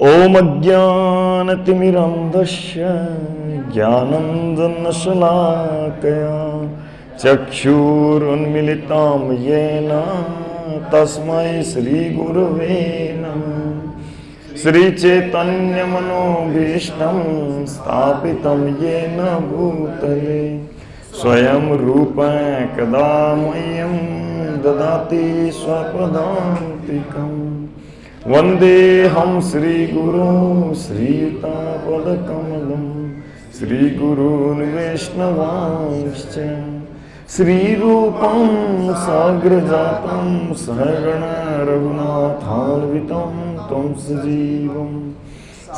ओम अज्ञानतिमिरन्धस्य ज्ञानाञ्जनशलाकया चक्षुरुन्मिलितं येन तस्मै श्रीगुरवे नमः। श्रीचैतन्यमनोभीष्टं स्थापितं येन भूतले स्वयं रूपं कदा मह्यं ददाति स्वपदान्तिकम्। वन्देऽहं श्रीगुरुं श्रीयुतापदकमलं श्रीगुरून् वैष्णवांश्च श्रीरूपं साग्रजातं सहगण रघुनाथान्वितं तं सजीवं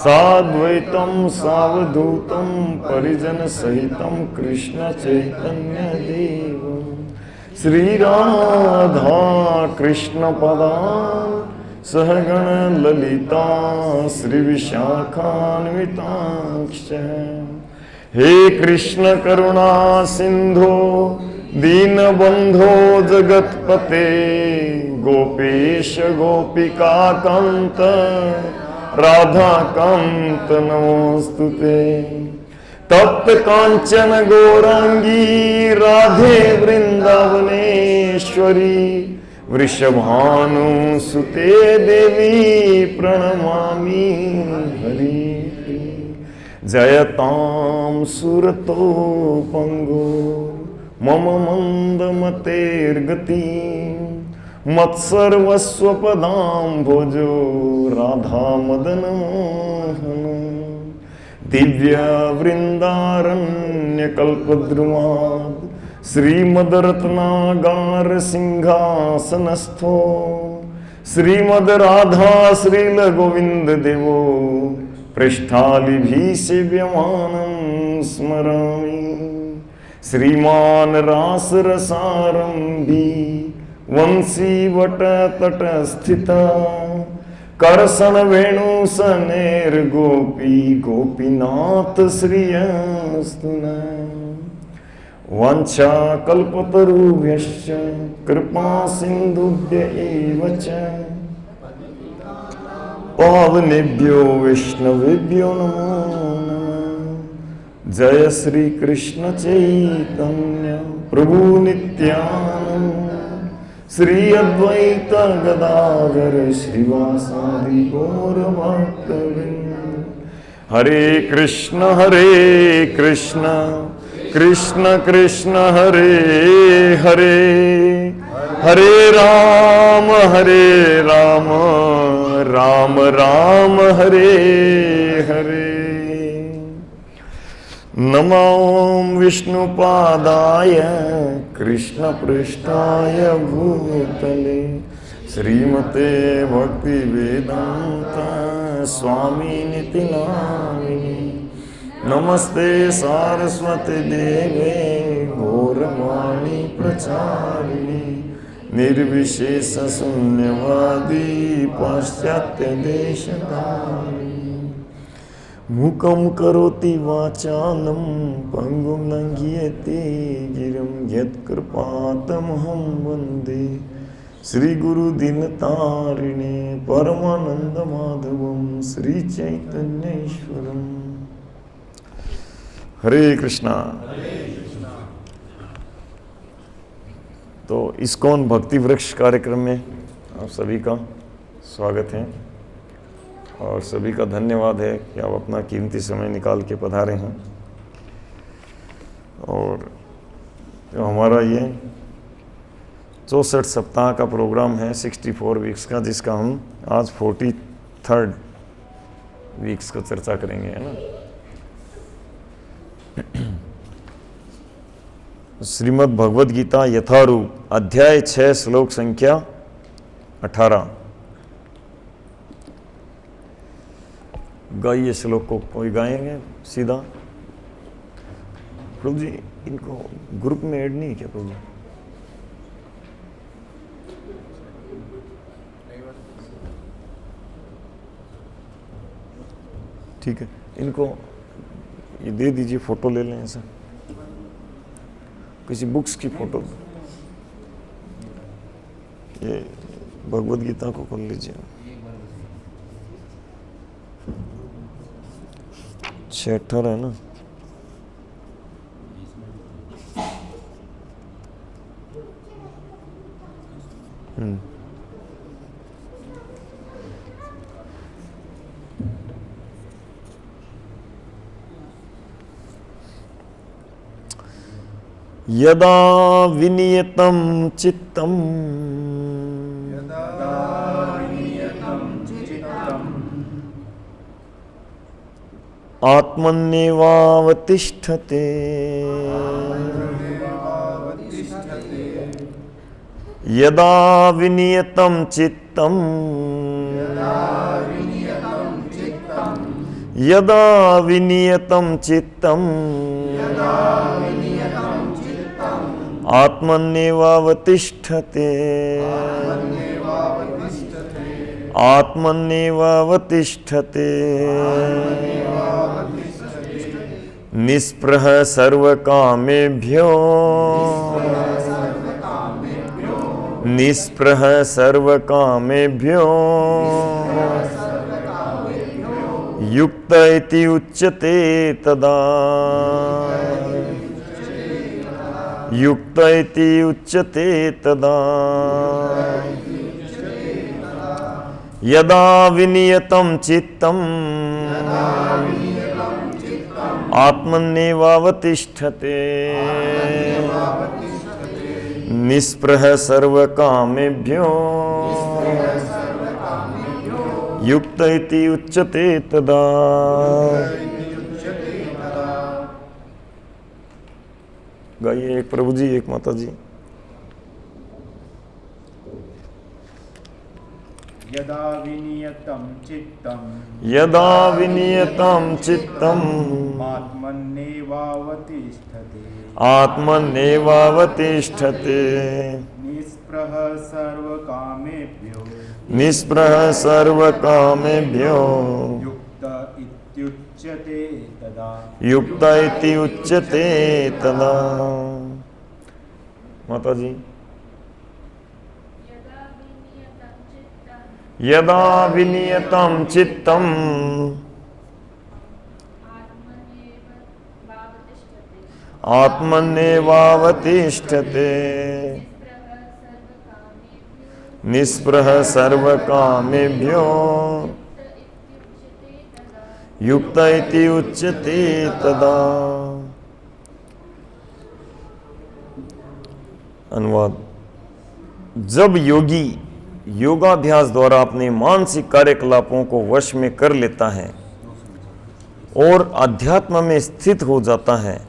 साद्वैतं सावधूतं परिजनसहितं कृष्णचैतन्यदेवं श्रीराधा कृष्णपदान् सहगण ललिता श्रीविशाखान्वितांश्च। हे कृष्ण करुणा सिंधो दीनबंधो जगत्पते गोपेश गोपिका कांत राधा कांत नमोस्तुते। तप्त कांचन गौरांगी राधे वृंदावनेश्वरी वृषभानुसुते देवी प्रणमामि हरि। जयतां सुरतो पंगो मम मंदमतेर्गति मत्सर्वस्वपदाम्भोजो राधा मदन मोहन। दिव्यावृन्दारण्यकल्पद्रुमात् श्रीमद्रत्नागार सिंहासनस्थो श्रीमद्राधा श्रीलगोविंद देवो पृष्ठालिभिः सेव्यमानं स्मरामि। श्रीमान् रासरसारम्भी वंशीवटतटस्थिता करसन वेणुसनेर्गोपी गोपीनाथ श्रियस्तु नः। वाञ्छाकल्पतरुभ्यश्च कृपा सिन्धुभ्य एव च पावनेभ्यो वैष्णवेभ्यो नमो नमः। जय श्री कृष्ण चैतन्य प्रभु नित्यानंद श्री अद्वैत गदाधर श्रीवासादि गौर भक्तवृंद। हरे कृष्ण कृष्ण कृष्ण हरे हरे हरे राम राम राम हरे हरे। नमो विष्णुपादाय कृष्णपृष्ठाय भूतले श्रीमते भक्तिवेदांत स्वामिनिति नामिने। नमस्ते सारस्वती देवे गौरवाणी प्रचारिणे निर्विशेष शून्यवादी पाश्चात्य देशधारिणे। मूकं करोति वाचालं पंगुं लंघयते गिरिं यत्कृपातमहं वन्दे श्रीगुरुदीनतारिणे परमानन्दमाधवं श्रीचैतन्येश्वरम्। हरे कृष्णा। तो इस्कॉन भक्ति वृक्ष कार्यक्रम में आप सभी का स्वागत है और सभी का धन्यवाद है कि आप अपना कीमती समय निकाल के पधारे हैं। और जो हमारा ये 64 सप्ताह का प्रोग्राम है 64 वीक्स का, जिसका हम आज 43rd वीक्स का चर्चा करेंगे, है ना। श्रीमद् भगवद गीता यथारूप अध्याय 6 श्लोक संख्या 18। गाइए श्लोक को, कोई गाएंगे सीधा? प्रभु जी इनको ग्रुप में ऐड नहीं किया प्रभु जी? ठीक है, इनको ये दे दीजिए, फोटो ले लें ऐसा, किसी बुक्स की फोटो। ये भगवद गीता को खोल लीजिए। 6:18 है ना। यदा विनियतं चित्तम् आत्मन्येवावतिष्ठते यदा विनियतं चित्तम् यदा विनियतं चित्तम् आत्मन्येवावतिष्ठते आत्मन्येवावतिष्ठते निस्पृह सर्वकामेभ्यो निस्पृह सर्वकामेभ्यो युक्त इति उच्यते तदा युक्त इति उच्यते तदा यदा विनियतं चित्तम् आत्मन्येवावतिष्ठते निस्पृह सर्वकामेभ्यो युक्त इति उच्यते तदा। गाइए, एक प्रभु जी, एक माता जी। यदा विनियतं चित्तम् यदा विनियतं चित्तम् आत्मन्येवावतिष्ठते आत्मन्येवावतिष्ठते निस्पृह सर्वकामेभ्यो निस्पृह सर्वकामेभ्यो युक्त इत्युच्यते तदा युक्त इति उच्यते तदा। माता जी। यदा विनियतं चित्तम् आत्मन्येवावतिष्ठते निस्पृह सर्वकामेभ्यो युक्त इति उच्यते तदा। अनुवाद। जब योगी योगाभ्यास द्वारा अपने मानसिक कार्यकलापों को वश में कर लेता है और अध्यात्म में स्थित हो जाता है,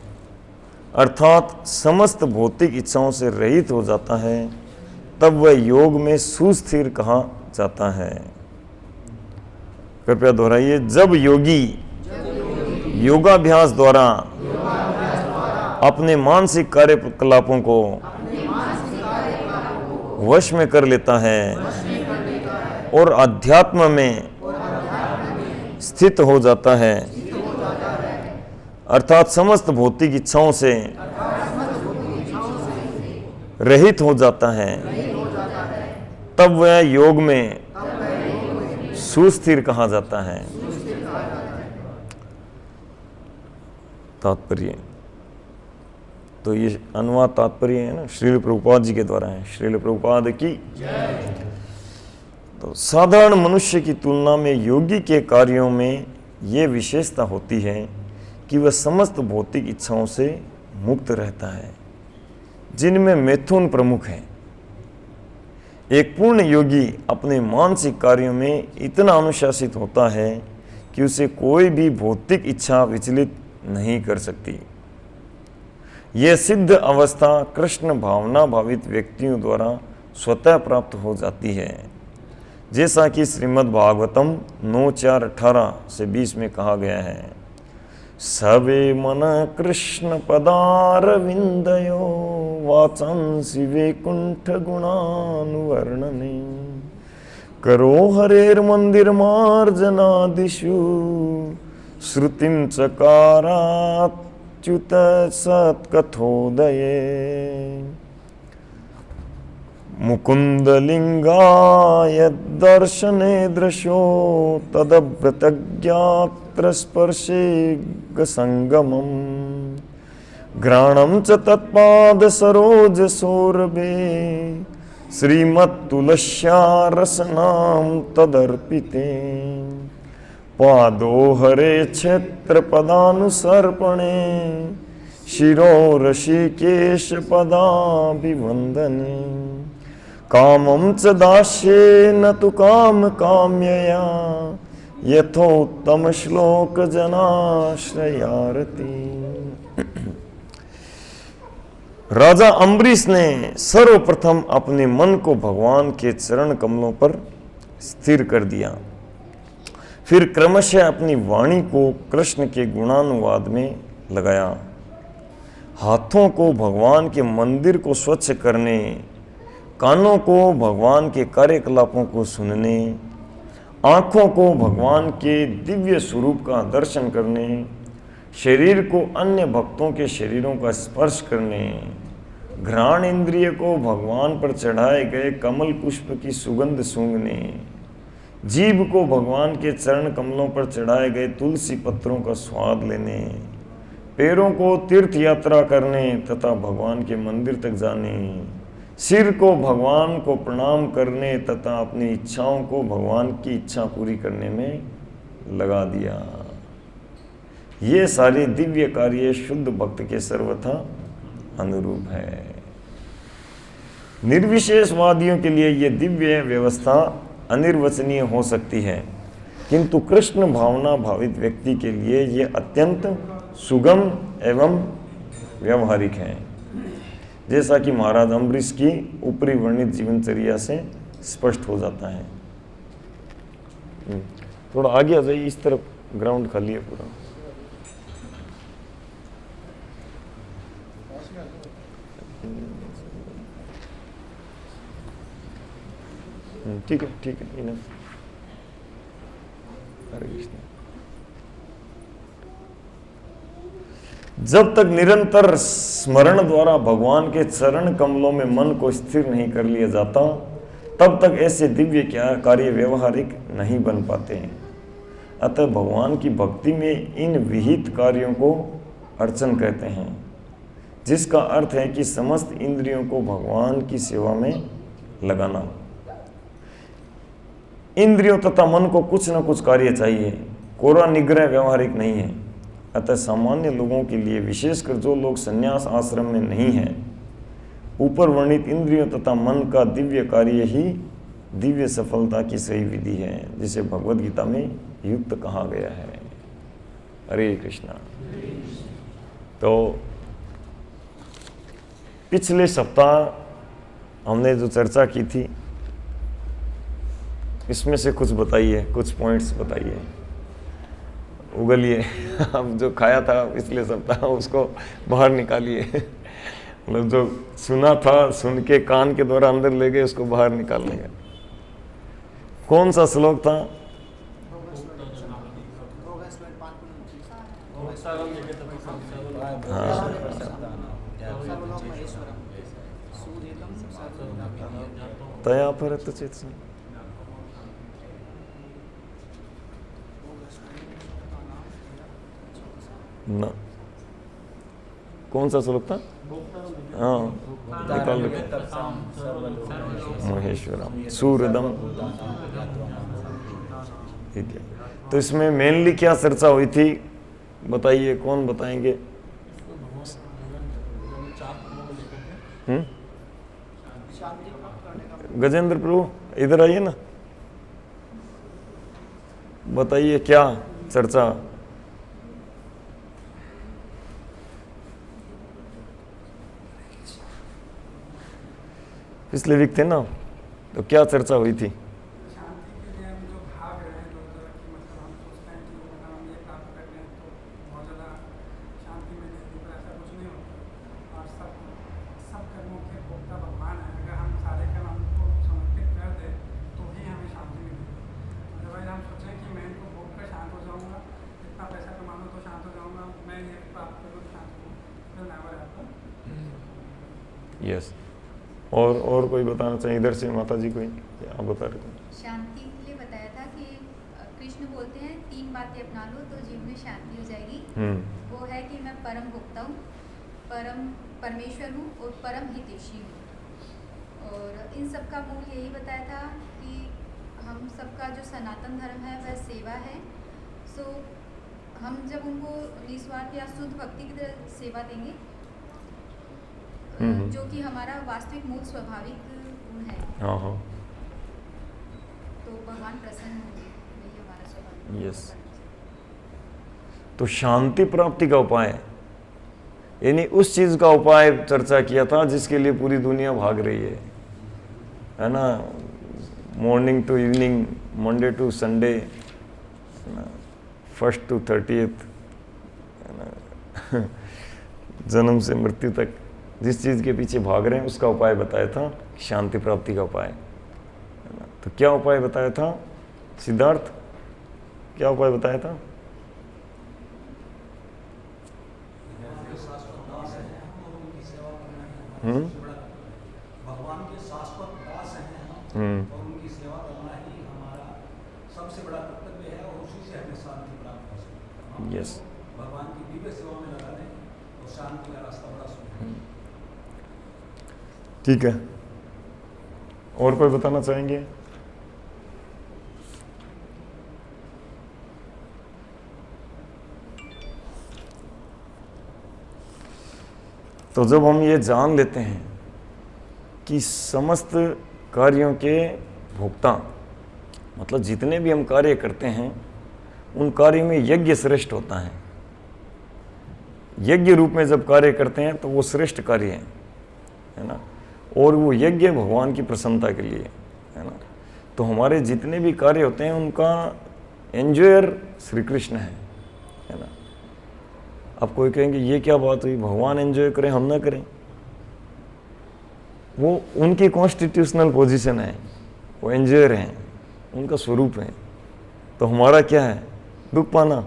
अर्थात समस्त भौतिक इच्छाओं से रहित हो जाता है, तब वह योग में सुस्थिर कहा जाता है। कृपया दोहराइए। जब योगी योगाभ्यास द्वारा अपने मानसिक कार्यकलापों को वश में कर लेता है और अध्यात्म में स्थित हो जाता है, अर्थात समस्त भौतिक इच्छाओं से रहित हो जाता है, तब वह योग में सुस्थिर कहा जाता है। तात्पर्य। तो ये अनुवाद तात्पर्य है ना, श्रील प्रभुपाद जी के द्वारा है। श्रील प्रभुपाद की। तो साधारण मनुष्य की तुलना में योगी के कार्यों में ये विशेषता होती है कि वह समस्त भौतिक इच्छाओं से मुक्त रहता है, जिनमें मैथुन प्रमुख है। एक पूर्ण योगी अपने मानसिक कार्यों में इतना अनुशासित होता है कि उसे कोई भी भौतिक इच्छा विचलित नहीं कर सकती। यह सिद्ध अवस्था कृष्ण भावना भावित व्यक्तियों द्वारा स्वतः प्राप्त हो जाती है, जैसा कि श्रीमद् भागवतम 9:4-18-20 में कहा गया है। सवे मन कृष्ण पदारविंदयो वाचांसि वैकुंठ गुणानुवर्णने करो हरेर मंदिर मार्जनादिषु श्रुतिं चकाराच्युत सत्कथोदये। मुकुन्दलिङ्गाय दर्शने दृश्यो तदभ्रतज्ञात्र स्पर्शे गसङ्गमम् घ्राणं च तत्पाद सरोज सौरभे श्रीमत्तुलस्या रसनां तदर्पिते पादो हरे क्षेत्र पदानुसर्पणे शिरो ऋषिकेश पदाभिवन्दने कामं च दास्येन तु काम काम्यया यथोत्तम श्लोक जनाश्रयारती। राजा अम्बरीश ने सर्वप्रथम अपने मन को भगवान के चरण कमलों पर स्थिर कर दिया, फिर क्रमशः अपनी वाणी को कृष्ण के गुणानुवाद में लगाया। हाथों को भगवान के मंदिर को स्वच्छ करने, कानों को भगवान के कार्यकलापों को सुनने, आँखों को भगवान के दिव्य स्वरूप का दर्शन करने, शरीर को अन्य भक्तों के शरीरों का स्पर्श करने, घ्राण इंद्रिय को भगवान पर चढ़ाए गए कमल पुष्प की सुगंध सूंघने, जीभ को भगवान के चरण कमलों पर चढ़ाए गए तुलसी पत्रों का स्वाद लेने, पैरों को तीर्थ यात्रा करने तथा भगवान के मंदिर तक जाने, सिर को भगवान को प्रणाम करने तथा अपनी इच्छाओं को भगवान की इच्छा पूरी करने में लगा दिया। ये सारे दिव्य कार्य शुद्ध भक्त के सर्वथा अनुरूप है। निर्विशेषवादियों के लिए ये दिव्य व्यवस्था अनिर्वचनीय हो सकती है, किंतु कृष्ण भावना भावित व्यक्ति के लिए ये अत्यंत सुगम एवं व्यवहारिक है, जैसा कि महाराज अम्बरीश की ऊपरी वर्णित जीवनचर्या से स्पष्ट हो जाता है। थोड़ा आगे आ जाइए, इस तरफ ग्राउंड खाली है पूरा। ठीक है, ठीक है, इनफ। हरे कृष्ण। जब तक निरंतर स्मरण द्वारा भगवान के चरण कमलों में मन को स्थिर नहीं कर लिया जाता, तब तक ऐसे दिव्य कार्य व्यवहारिक नहीं बन पाते हैं। अतः भगवान की भक्ति में इन विहित कार्यों को अर्चन कहते हैं, जिसका अर्थ है कि समस्त इंद्रियों को भगवान की सेवा में लगाना। इंद्रियों तथा मन को कुछ न कुछ कार्य चाहिए, कोरा निग्रह व्यवहारिक नहीं है। अतः सामान्य लोगों के लिए, विशेषकर जो लोग संन्यास आश्रम में नहीं हैं, ऊपर वर्णित इंद्रियों तथा मन का दिव्य कार्य ही दिव्य सफलता की सही विधि है, जिसे भगवद गीता में युक्त कहा गया है। हरे कृष्णा। तो पिछले सप्ताह हमने जो चर्चा की थी, इसमें से कुछ बताइए, कुछ पॉइंट्स बताइए, उगलिए। अब जो खाया था पिछले सप्ताह उसको बाहर निकालिए। मतलब जो सुना था, सुन के कान के द्वारा अंदर ले गए, उसको बाहर निकालने का। कौन सा श्लोक था? हाँ, तया परत चेत ना, कौन सा श्लोक था? हाँ, निकाल लो। महेश्वरम सूर्यदम। ठीक है, तो इसमें मेनली क्या चर्चा हुई थी बताइए, कौन बताएंगे? गजेंद्र प्रभु इधर आइए ना, बताइए क्या चर्चा। पिछले वीक थे ना, तो क्या चर्चा हुई थी? शांति के लिए हम जो भाग रहे हैं लोग, कि मतलब हम सोचते हैं कि अगर हम ये प्राप्त कर लें तो बहुत ज़्यादा शांति मिलेगी, तो ऐसा कुछ नहीं होता। और सब कर्मों के भोक्ता भगवान है। अगर हम सारे कर्म हमको समर्पित कर दें तो ही हमें शांति मिलेगी। अदरवाइज हम सोचें कि मैं इनको भोग कर शांत हो जाऊँगा, इतना पैसा कमा लूँ तो शांत हो जाऊँगा, मैं ये प्राप्त करूँ तो शांत हूँ, तो नेवर हैपन। यस, और कोई बताना चाहिए इधर से माता जी कोई, आप बता रहे थे? शांति के लिए बताया था कि कृष्ण बोलते हैं 3 बातें अपना लो तो जीवन में शांति हो जाएगी। वो है कि मैं परम भोक्ता हूँ, परमेश्वर हूँ और परम हितैषी हूँ। और इन सब का मूल यही बताया था कि हम सबका जो सनातन धर्म है वह सेवा है। सो हम जब उनको निस्वार्थ या शुद्ध भक्ति की तरह सेवा देंगे, जो कि हमारा वास्तविक मूल स्वाभाविक गुण है, हाँ हाँ, तो भगवान प्रसन्न होंगे, यही हमारा स्वाभाविक। यस। तो शांति प्राप्ति का उपाय, यानी उस चीज का उपाय चर्चा किया था जिसके लिए पूरी दुनिया भाग रही है ना? Morning to evening, Monday to Sunday, 1st to 30th, जन्म से मृत्यु तक जिस चीज के पीछे भाग रहे हैं उसका उपाय बताया था, शांति प्राप्ति का उपाय, है ना? तो क्या उपाय बताया था सिद्धार्थ, क्या उपाय बताया था? भगवान के शाश्वत दास हैं हम, और उनकी सेवा करना ही हमारा सबसे बड़ा कर्तव्य है, और उसी से हमें शांति प्राप्त हो सकती है। यस, भगवान की दिव्य सेवा में लगा दें तो शांति का रास्ता बड़ा सुंदर है। ठीक है, और कोई बताना चाहेंगे? तो जब हम ये जान लेते हैं कि समस्त कार्यों के भोक्ता, मतलब जितने भी हम कार्य करते हैं उन कार्य में यज्ञ श्रेष्ठ होता है। यज्ञ रूप में जब कार्य करते हैं तो वो श्रेष्ठ कार्य है ना, और वो यज्ञ भगवान की प्रसन्नता के लिए है ना। तो हमारे जितने भी कार्य होते हैं उनका एंजॉयर श्री कृष्ण है ना। अब कोई कहेंगे ये क्या बात हुई, भगवान एंजॉय करें हम ना करें? वो उनकी कॉन्स्टिट्यूशनल पोजीशन है, वो एंजॉयर हैं, उनका स्वरूप है। तो हमारा क्या है? दुख पाना,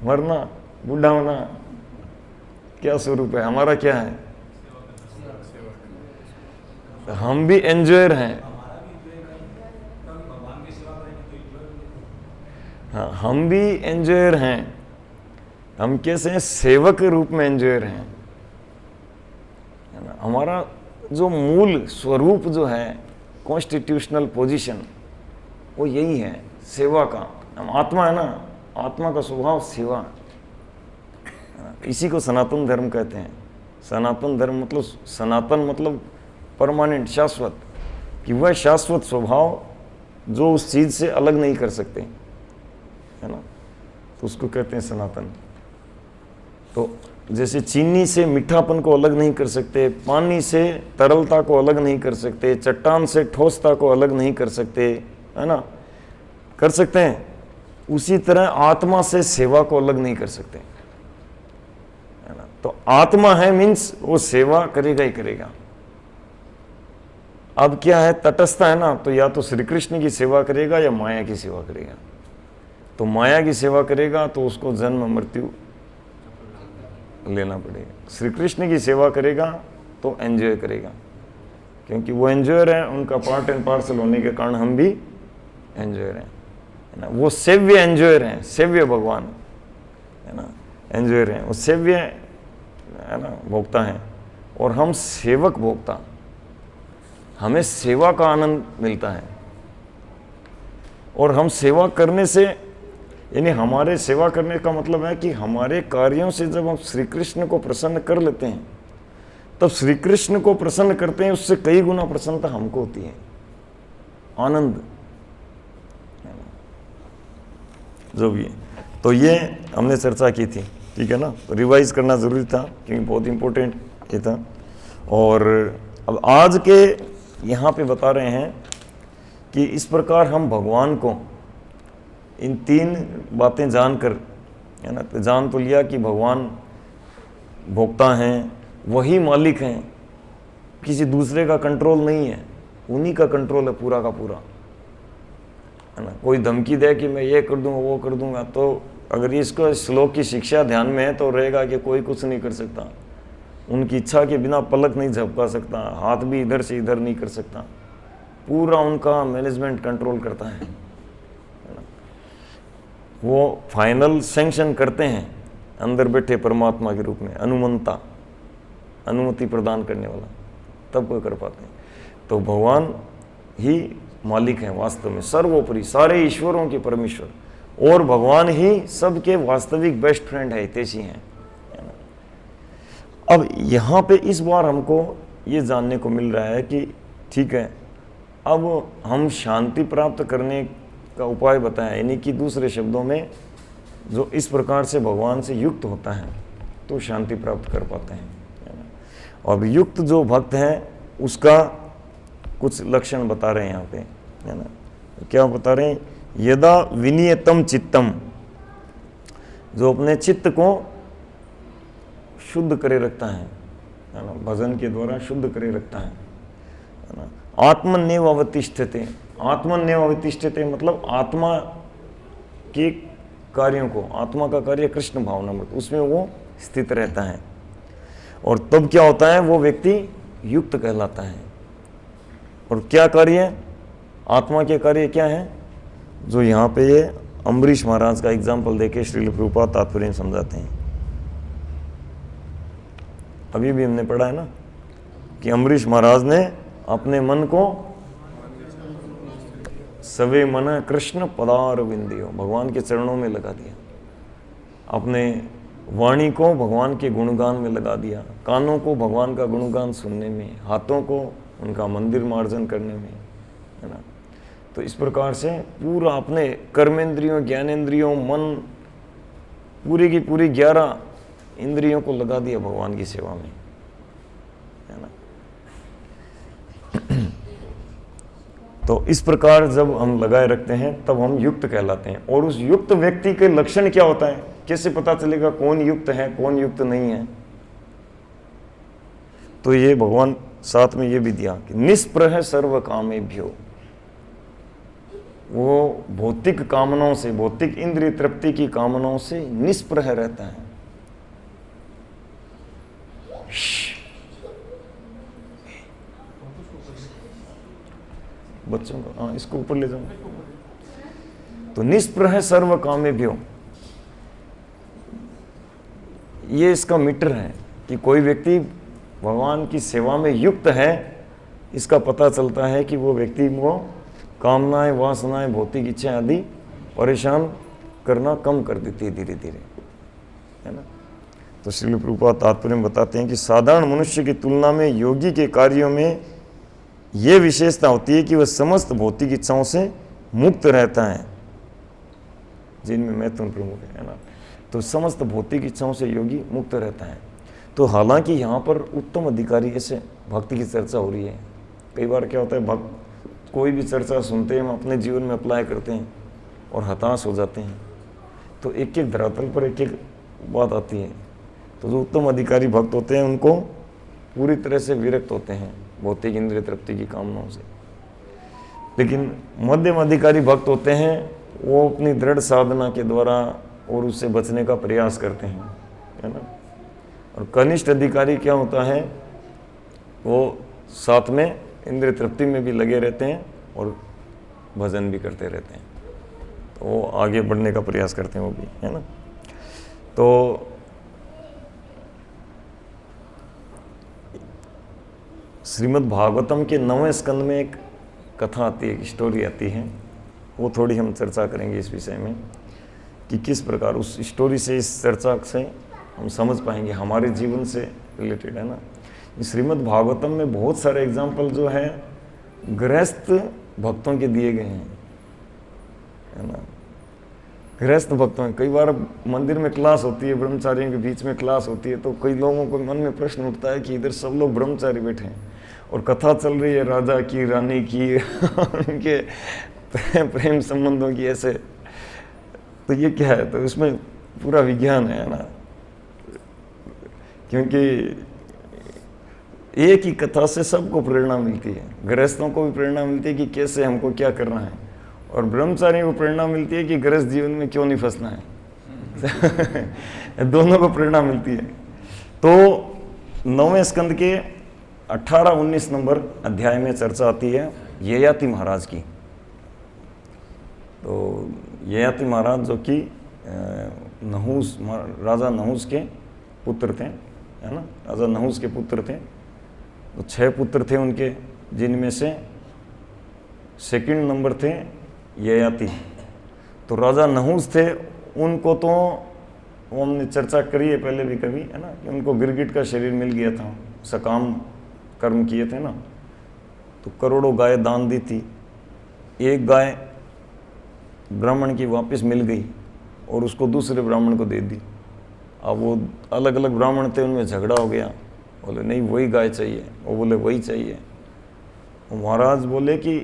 मरना, बूढ़ा होना, क्या स्वरूप है हमारा? क्या है? तो हम भी एंजॉयर हैं। हाँ, हम भी एंजॉयर हैं। हम कैसे हैं? सेवक के रूप में एंजॉयर हैं, है ना। हमारा जो मूल स्वरूप जो है, कॉन्स्टिट्यूशनल पोजीशन, वो यही है, सेवा का। हम आत्मा है ना, आत्मा का स्वभाव सेवा। इसी को सनातन धर्म कहते हैं। सनातन धर्म मतलब, सनातन मतलब परमानेंट, शाश्वत, कि वह शाश्वत स्वभाव जो उस चीज से अलग नहीं कर सकते, है ना, तो उसको कहते हैं सनातन। तो जैसे चीनी से मीठापन को अलग नहीं कर सकते, पानी से तरलता को अलग नहीं कर सकते, चट्टान से ठोसता को अलग नहीं कर सकते, है ना, कर सकते हैं, उसी तरह आत्मा से सेवा को अलग नहीं कर सकते, है ना। तो आत्मा है मीन्स वो सेवा करेगा ही करेगा। अब क्या है? तटस्थ है ना, तो या तो श्री कृष्ण की सेवा करेगा या माया की सेवा करेगा। तो माया की सेवा करेगा तो उसको जन्म मृत्यु लेना पड़ेगा। श्री कृष्ण की सेवा करेगा तो एंजॉय करेगा, क्योंकि वो एंजॉयर है, उनका पार्ट एंड पार्सल होने के कारण हम भी एंजॉयर हैं, है ना। वो सेव्य एंजॉयर हैं, सेव्य भगवान, है ना, एंजॉयर हैं, वो सेव्य है ना, भोक्ता हैं, और हम सेवक भोक्ता। हमें सेवा का आनंद मिलता है, और हम सेवा करने से, यानी हमारे सेवा करने का मतलब है कि हमारे कार्यों से जब हम श्री कृष्ण को प्रसन्न कर लेते हैं, तब श्री कृष्ण को प्रसन्न करते हैं, उससे कई गुना प्रसन्नता हमको होती है, आनंद, जो भी है। तो ये हमने चर्चा की थी, ठीक है ना। तो रिवाइज करना ज़रूरी था क्योंकि बहुत इंपॉर्टेंट ये था। और अब आज के यहाँ पे बता रहे हैं कि इस प्रकार हम भगवान को इन 3 बातें जानकर, है ना, तो जान तो लिया कि भगवान भोक्ता हैं, वही मालिक हैं, किसी दूसरे का कंट्रोल नहीं है, उन्हीं का कंट्रोल है पूरा का पूरा, है ना। कोई धमकी दे कि मैं ये कर दूंगा वो कर दूंगा, तो अगर इसको श्लोक की शिक्षा ध्यान में है तो रहेगा कि कोई कुछ नहीं कर सकता, उनकी इच्छा के बिना पलक नहीं झपका सकता, हाथ भी इधर से इधर नहीं कर सकता, पूरा उनका मैनेजमेंट कंट्रोल करता है। वो फाइनल सैंक्शन करते हैं अंदर बैठे परमात्मा के रूप में, अनुमंता, अनुमति प्रदान करने वाला, तब कोई कर पाते हैं। तो भगवान ही मालिक हैं वास्तव में, सर्वोपरि सारे ईश्वरों के परमेश्वर, और भगवान ही सबके वास्तविक बेस्ट फ्रेंड है, हितैषी हैं। अब यहाँ पे इस बार हमको ये जानने को मिल रहा है कि ठीक है, अब हम शांति प्राप्त करने का उपाय बताया, यानी कि दूसरे शब्दों में जो इस प्रकार से भगवान से युक्त होता है तो शांति प्राप्त कर पाते हैं। और युक्त जो भक्त हैं उसका कुछ लक्षण बता रहे हैं यहाँ पे, है ना। क्या बता रहे हैं? यदा विनियतम चित्तम, जो अपने चित्त को शुद्ध करे रखता है ना, भजन के द्वारा शुद्ध करे रखता है ना। आत्मन्येव अवतिष्ठते, आत्मन्येव अवतिष्ठते मतलब आत्मा के कार्यों को, आत्मा का कार्य कृष्ण भावनामृत, उसमें वो स्थित रहता है। और तब क्या होता है? वो व्यक्ति युक्त कहलाता है। और क्या कार्य? आत्मा के कार्य क्या है? जो यहाँ पे ये अम्बरीश महाराज का एग्जाम्पल देके श्रील प्रभुपाद तात्पर्य समझाते हैं। अभी भी हमने पढ़ा है ना कि अम्बरीश महाराज ने अपने मन को सवे मन कृष्ण पदार विंदियो, भगवान के चरणों में लगा दिया, अपने वाणी को भगवान के गुणगान में लगा दिया, कानों को भगवान का गुणगान सुनने में, हाथों को उनका मंदिर मार्जन करने में, है ना। तो इस प्रकार से पूरा अपने कर्मेंद्रियों, ज्ञानेंद्रियों, मन, पूरी की पूरी 11 इंद्रियों को लगा दिया भगवान की सेवा में, है ना। तो इस प्रकार जब हम लगाए रखते हैं तब हम युक्त कहलाते हैं। और उस युक्त व्यक्ति के लक्षण क्या होता है? कैसे पता चलेगा कौन युक्त है कौन युक्त नहीं है? तो ये भगवान साथ में ये भी दिया कि निष्प्रह सर्व कामेभ्यो, वो भौतिक कामनाओं से, भौतिक इंद्रिय तृप्ति की कामनाओं से निष्प्रह रहता है। बच्चों को, हाँ, इसको ऊपर ले जाओ। तो निष्प्रह सर्व कामेभ्यो, ये इसका मीटर है कि कोई व्यक्ति भगवान की सेवा में युक्त है। इसका पता चलता है कि वो व्यक्ति वो कामनाएं, वासनाएं, भौतिक इच्छाएं आदि परेशान करना कम कर देती है धीरे धीरे, है ना। तो श्रील प्रभुपाद तात्पर्य में बताते हैं कि साधारण मनुष्य की तुलना में योगी के कार्यों में ये विशेषता होती है कि वह समस्त भौतिक इच्छाओं से मुक्त रहता है, जिनमें मैथुन प्रमुख है ना। तो समस्त भौतिक इच्छाओं से योगी मुक्त रहता है। तो हालांकि यहाँ पर उत्तम अधिकारी ऐसे भक्ति की चर्चा हो रही है। कई बार क्या होता है, भक्त कोई भी चर्चा सुनते हैं, हम अपने जीवन में अप्लाई करते हैं और हताश हो जाते हैं। तो एक एक धरातल पर एक एक बात आती है। तो जो उत्तम अधिकारी भक्त होते हैं उनको पूरी तरह से विरक्त होते हैं भौतिक इंद्रिय तृप्ति की कामनाओं से। लेकिन मध्यम अधिकारी भक्त होते हैं, वो अपनी दृढ़ साधना के द्वारा और उससे बचने का प्रयास करते हैं, है ना। और कनिष्ठ अधिकारी क्या होता है, वो साथ में इंद्रिय तृप्ति में भी लगे रहते हैं और भजन भी करते रहते हैं। तो वो आगे बढ़ने का प्रयास करते हैं वो भी, है ना। तो श्रीमद् भागवतम के 9वें स्कंद में एक कथा आती है, एक स्टोरी आती है। वो थोड़ी हम चर्चा करेंगे इस विषय में कि किस प्रकार उस स्टोरी से, इस चर्चा से हम समझ पाएंगे हमारे जीवन से रिलेटेड, है ना। श्रीमद् भागवतम में बहुत सारे एग्जाम्पल जो है गृहस्थ भक्तों के दिए गए हैं, है ना। गृहस्थ भक्तों, कई बार मंदिर में क्लास होती है, ब्रह्मचारियों के बीच में क्लास होती है, तो कई लोगों को मन में प्रश्न उठता है कि इधर सब लोग ब्रह्मचारी बैठे हैं और कथा चल रही है राजा की, रानी की, उनके प्रेम संबंधों की, ऐसे। तो ये क्या है? तो इसमें पूरा विज्ञान है ना, क्योंकि एक ही कथा से सबको प्रेरणा मिलती है। गृहस्थों को भी प्रेरणा मिलती है कि कैसे हमको क्या करना है, और ब्रह्मचारियों को प्रेरणा मिलती है कि गृहस्थ जीवन में क्यों नहीं फंसना है। दोनों को प्रेरणा मिलती है। तो 9वें स्कंद के 18-19 नंबर अध्याय में चर्चा आती है ययाति महाराज की। तो ययाति महाराज जो कि नहूस, राजा नहूस के पुत्र थे, है ना, राजा नहूस के पुत्र थे। तो 6 पुत्र थे उनके, जिनमें से सेकंड नंबर थे ययाति। तो राजा नहूस थे, उनको तो वो हमने चर्चा करी है पहले भी कभी, है ना, कि उनको गिरगिट का शरीर मिल गया था, सकाम कर्म किए थे ना, तो करोड़ों गाय दान दी थी। एक गाय ब्राह्मण की वापस मिल गई और उसको दूसरे ब्राह्मण को दे दी। अब वो अलग अलग ब्राह्मण थे, उनमें झगड़ा हो गया, बोले नहीं वही गाय चाहिए, वो बोले वही चाहिए। महाराज बोले कि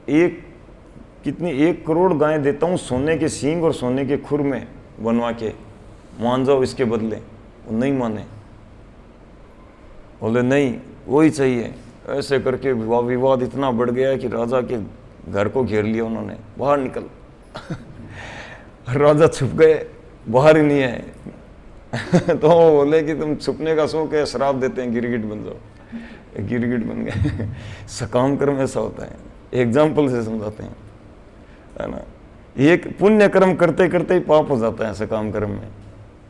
1 करोड़ गाय देता हूँ सोने के सींग और सोने के खुर में बनवा के, मान जाओ इसके बदले। वो नहीं माने, बोले नहीं वही चाहिए। ऐसे करके विवाद इतना बढ़ गया कि राजा के घर को घेर लिया उन्होंने, बाहर निकल। राजा छुप गए, बाहर ही नहीं है। तो वो बोले कि तुम छुपने का शौक है, श्राप देते हैं, गिरगिट बन जाओ। गिरगिट बन गए। सकाम कर्म ऐसा होता है, एग्जाम्पल से समझाते हैं, है ना। एक पुण्य कर्म करते करते ही पाप हो जाता है सकाम कर्म में,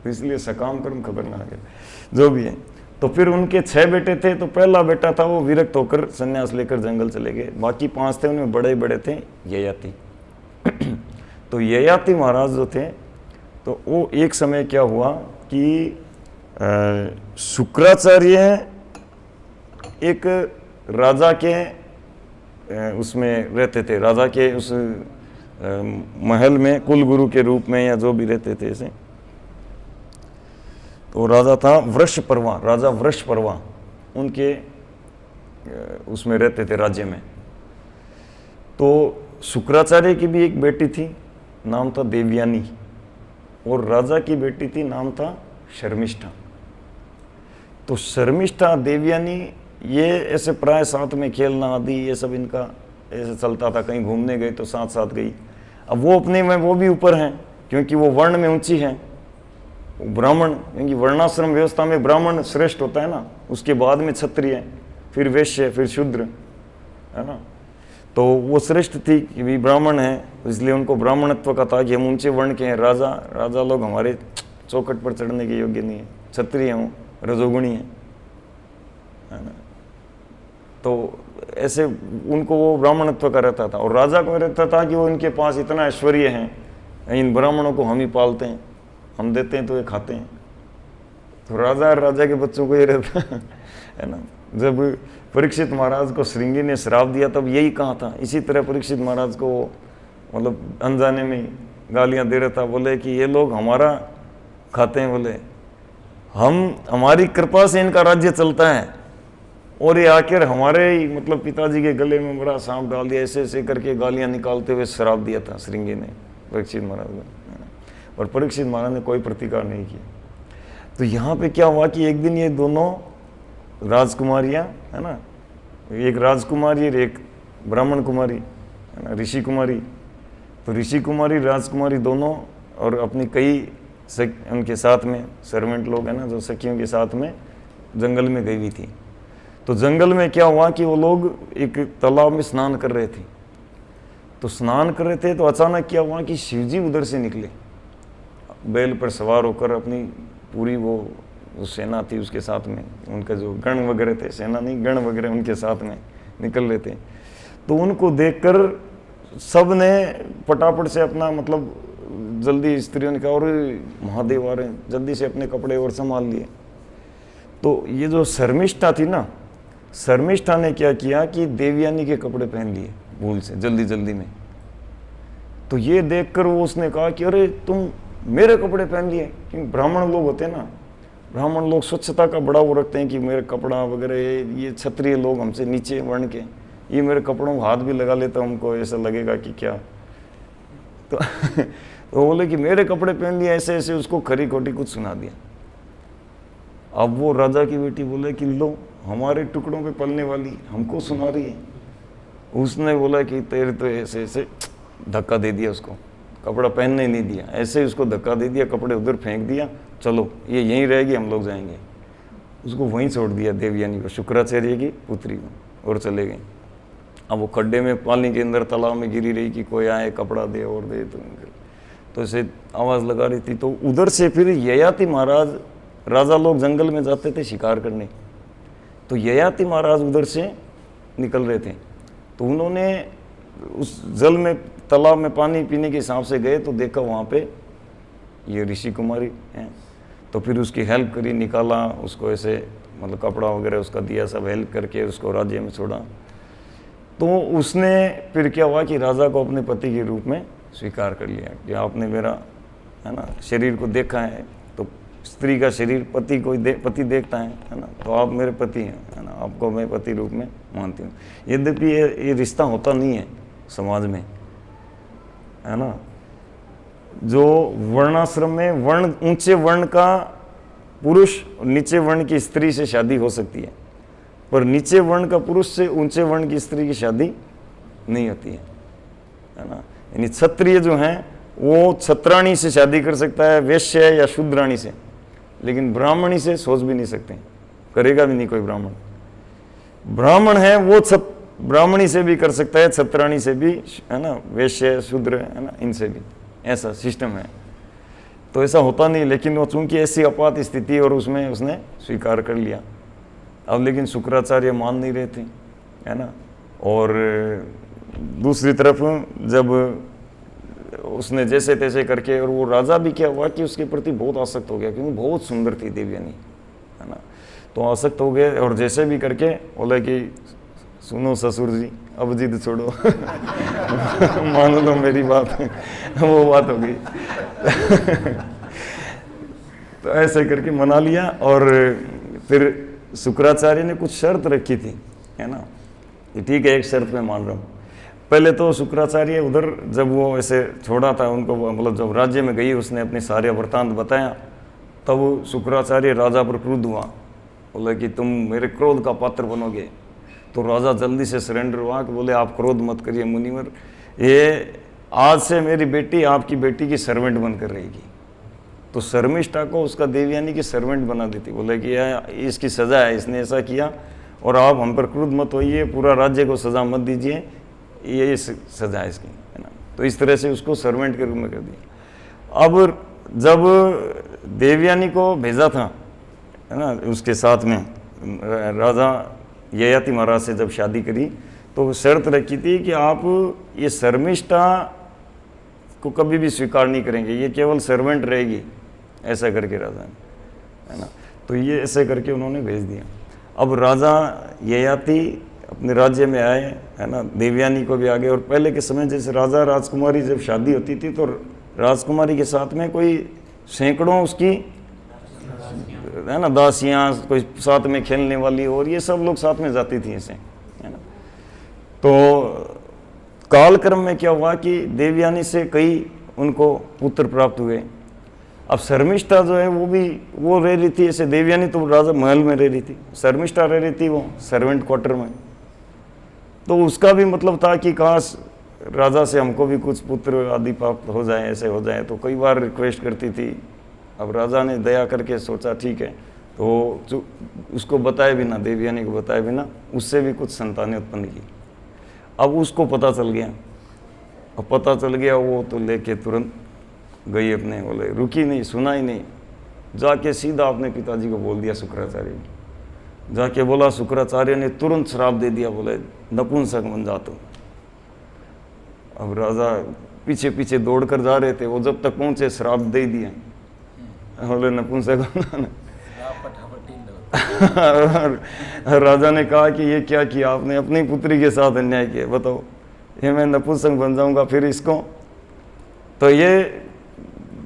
तो इसलिए सकाम कर्म खतरनाक है। जो भी है, तो फिर उनके 6 बेटे थे। तो पहला बेटा था वो विरक्त होकर संन्यास लेकर जंगल चले गए। बाकी 5 थे, उनमें बड़े बड़े थे ययाति। तो ययाति महाराज जो थे, तो वो एक समय क्या हुआ कि शुक्राचार्य एक राजा के उसमें रहते थे, राजा के उस महल में कुलगुरु के रूप में या जो भी रहते थे ऐसे। तो राजा था वृषपर्वा, राजा वृषपर्वा, उनके उसमें रहते थे राज्य में। तो शुक्राचार्य की भी एक बेटी थी, नाम था देवयानी, और राजा की बेटी थी, नाम था शर्मिष्ठा। तो शर्मिष्ठा, देवयानी, ये ऐसे प्राय साथ में खेलना आदि ये सब इनका ऐसे चलता था। कहीं घूमने गए तो साथ साथ गई। अब वो अपने में वो भी ऊपर हैं, क्योंकि वो वर्ण में ऊंची हैं, ब्राह्मण, क्योंकि वर्णाश्रम व्यवस्था में ब्राह्मण श्रेष्ठ होता है ना, उसके बाद में क्षत्रिय, फिर वैश्य, फिर शूद्र, है ना। तो वो श्रेष्ठ थी कि भी ब्राह्मण है, इसलिए उनको ब्राह्मणत्व का था कि हम ऊंचे वर्ण के हैं। राजा लोग हमारे चौखट पर चढ़ने के योग्य नहीं है, क्षत्रिय हूँ, रजोगुणी है ना। तो ऐसे उनको वो ब्राह्मणत्व का रहता था। और राजा को रहता था कि वो इनके पास इतना ऐश्वर्य है, इन ब्राह्मणों को हम ही पालते हैं, हम देते हैं तो ये खाते हैं। तो राजा के बच्चों को ये रहता है ना। जब परीक्षित महाराज को श्रृंगी ने श्राप दिया तब यही कहा था। इसी तरह परीक्षित महाराज को मतलब अनजाने में गालियां दे रहा था, बोले कि ये लोग हमारा खाते हैं, बोले हमारी कृपा से इनका राज्य चलता है, और ये आखिर हमारे ही मतलब पिताजी के गले में बड़ा सांप डाल दिया। ऐसे ऐसे करके गालियां निकालते हुए श्राप दिया था श्रृंगी ने परीक्षित महाराज को, और परीक्षित महाराज ने कोई प्रतिकार नहीं किया। तो यहाँ पे क्या हुआ कि एक दिन ये दोनों राजकुमारियाँ, है ना, एक राजकुमारी और एक ब्राह्मण कुमारी, है ना, ऋषि कुमारी। तो ऋषि कुमारी राजकुमारी दोनों और अपनी कई उनके साथ में सर्वेंट लोग, है ना, जो सखियों के साथ में जंगल में गई हुई थी। तो जंगल में क्या हुआ कि वो लोग एक तालाब में स्नान कर रहे थे। तो स्नान कर रहे थे तो अचानक क्या हुआ कि शिवजी उधर से निकले, बैल पर सवार होकर, अपनी पूरी वो सेना थी उसके साथ में, उनका जो गण वगैरह थे, सेना नहीं गण वगैरह उनके साथ में निकल रहे थे। तो उनको देखकर सब ने फटाफट से अपना मतलब जल्दी स्त्रियों ने कहा और महादेव आ रहे हैं, जल्दी से अपने कपड़े और संभाल लिए। तो ये जो शर्मिष्ठा थी ना, शर्मिष्ठा ने क्या किया कि देवयानी के कपड़े पहन लिए भूल से, जल्दी जल्दी में। तो ये देखकर वो उसने कहा कि अरे तुम मेरे कपड़े पहन लिए। क्योंकि ब्राह्मण लोग होते हैं ना, ब्राह्मण लोग स्वच्छता का बड़ा वो रखते हैं कि मेरे कपड़ा वगैरह, ये क्षत्रिय लोग हमसे नीचे वर्ण के, ये मेरे कपड़ों को हाथ भी लगा लेता, हमको ऐसा लगेगा कि क्या। तो वो बोले कि मेरे कपड़े पहन लिए, ऐसे ऐसे उसको खरी खोटी कुछ सुना दिया। अब वो राजा की बेटी बोले कि लो हमारे टुकड़ों पे पलने वाली हमको सुना रही है। उसने बोला कि तेरे तो ऐसे ऐसे धक्का दे दिया, उसको कपड़ा पहनने नहीं दिया, ऐसे ही उसको धक्का दे दिया, कपड़े उधर फेंक दिया, चलो ये यहीं रहेगी, हम लोग जाएंगे। उसको वहीं छोड़ दिया देवयानी को, शुक्राचार्य की पुत्री को, और चले गए। अब वो खड्डे में पानी के अंदर तालाब में गिरी रही कि कोई आए कपड़ा दे और दे, तो ऐसे आवाज़ लगा रही थी। तो उधर से फिर ययाति महाराज, राजा लोग जंगल में जाते थे शिकार करने, तो ययाति महाराज उधर से निकल रहे थे। तो उन्होंने उस जल में, तालाब में पानी पीने के हिसाब से गए तो देखा वहाँ पे ये ऋषि कुमारी हैं। तो फिर उसकी हेल्प करी, निकाला उसको, ऐसे मतलब कपड़ा वगैरह उसका दिया, सब हेल्प करके उसको राज्य में छोड़ा। तो उसने फिर क्या हुआ कि राजा को अपने पति के रूप में स्वीकार कर लिया कि आपने मेरा, है ना, शरीर को देखा है। तो स्त्री का शरीर पति को पति देखता है ना, तो आप मेरे पति हैं, है ना, आपको मैं पति रूप में मानती हूँ। यद्यपि ये रिश्ता होता नहीं है समाज में, है ना। जो वर्णाश्रम में वर्ण, ऊंचे वर्ण का पुरुष और नीचे वर्ण की स्त्री से शादी हो सकती है, पर नीचे वर्ण का पुरुष से ऊंचे वर्ण की स्त्री की शादी नहीं होती है ना। यानी क्षत्रिय जो हैं वो छत्राणी से शादी कर सकता है, वैश्य या शूद्राणी से, लेकिन ब्राह्मणी से सोच भी नहीं सकते, करेगा भी नहीं कोई ब्राह्मण। ब्राह्मण है वो ब्राह्मणी से भी कर सकता है, छत्राणी से भी, है ना, वैश्य शूद्र, है ना, इनसे भी, ऐसा सिस्टम है। तो ऐसा होता नहीं, लेकिन वो चूंकि ऐसी आपात स्थिति और उसमें उसने स्वीकार कर लिया। अब लेकिन शुक्राचार्य मान नहीं रहे थे, है ना। और दूसरी तरफ जब उसने जैसे तैसे करके, और वो राजा भी क्या हुआ कि उसके प्रति बहुत आसक्त हो गया, क्योंकि बहुत सुंदर थी देवयानी, है ना। तो आसक्त हो गए और जैसे भी करके बोले कि सुनो ससुर जी, अब जिद छोड़ो मान लो मेरी बात वो बात हो गई तो ऐसे करके मना लिया। और फिर शुक्राचार्य ने कुछ शर्त रखी थी, है ना, कि ठीक है एक शर्त मैं मान रहा हूँ। पहले तो शुक्राचार्य उधर जब वो ऐसे छोड़ा था उनको, मतलब जब राज्य में गई उसने अपने सारे वृत्तांत बताया, तब शुक्राचार्य राजा पर क्रुद्ध हुआ, बोले कि तुम मेरे क्रोध का पात्र बनोगे। तो राजा जल्दी से सरेंडर हुआ कि बोले आप क्रोध मत करिए मुनिवर, ये आज से मेरी बेटी आपकी बेटी की सर्वेंट बनकर रहेगी। तो शर्मिष्ठा को उसका देवयानी की सर्वेंट बना देती, बोले कि इसकी सज़ा है, इसने ऐसा किया और आप हम पर क्रुद्ध मत होइए, पूरा राज्य को सज़ा मत दीजिए, ये सज़ा है इसकी, है ना। तो इस तरह से उसको सर्वेंट के रूप में कर दिया। अब जब देवयानी को भेजा था, है ना, उसके साथ में राजा ययाति महाराज से जब शादी करी, तो शर्त रखी थी कि आप ये शर्मिष्ठा को कभी भी स्वीकार नहीं करेंगे, ये केवल सर्वेंट रहेगी, ऐसा करके राजा ने, है ना। तो ये ऐसे करके उन्होंने भेज दिया। अब राजा ययाति अपने राज्य में आए, है ना, देवयानी को भी आ गए। और पहले के समय जैसे राजा राजकुमारी जब शादी होती थी तो राजकुमारी के साथ में कोई सैकड़ों उसकी, है ना, दासियाँ, कोई साथ में खेलने वाली, और ये सब लोग साथ में जाती थी ऐसे, है ना। तो कालक्रम में क्या हुआ कि देवयानी से कई उनको पुत्र प्राप्त हुए। अब शर्मिष्ठा जो है वो रह रही थी ऐसे, देवयानी तो राजा महल में रह रही थी, शर्मिष्ठा रह रही थी वो सर्वेंट क्वार्टर में। तो उसका भी मतलब था कि काश राजा से हमको भी कुछ पुत्र आदि प्राप्त हो जाए, ऐसे हो जाए। तो कई बार रिक्वेस्ट करती थी। अब राजा ने दया करके सोचा ठीक है, तो जो उसको बताए बिना, देवयानी को बताए बिना, उससे भी कुछ संतानें उत्पन्न की। अब उसको पता चल गया, अब पता चल गया, वो तो लेके तुरंत गई अपने, बोले रुकी नहीं, सुना ही नहीं, जाके सीधा अपने पिताजी को बोल दिया शुक्राचार्य ने। जाके बोला, शुक्राचार्य ने तुरंत श्राप दे दिया, बोले नपुंसक बन जा तू। अब राजा पीछे पीछे दौड़ कर जा रहे थे, वो जब तक पहुंचे श्राप दे दिया, बोले नपुंसक राजा ने कहा कि ये क्या किया आपने, अपनी पुत्री के साथ अन्याय किया, बताओ, ये मैं नपुंसक बन जाऊंगा फिर इसको। तो ये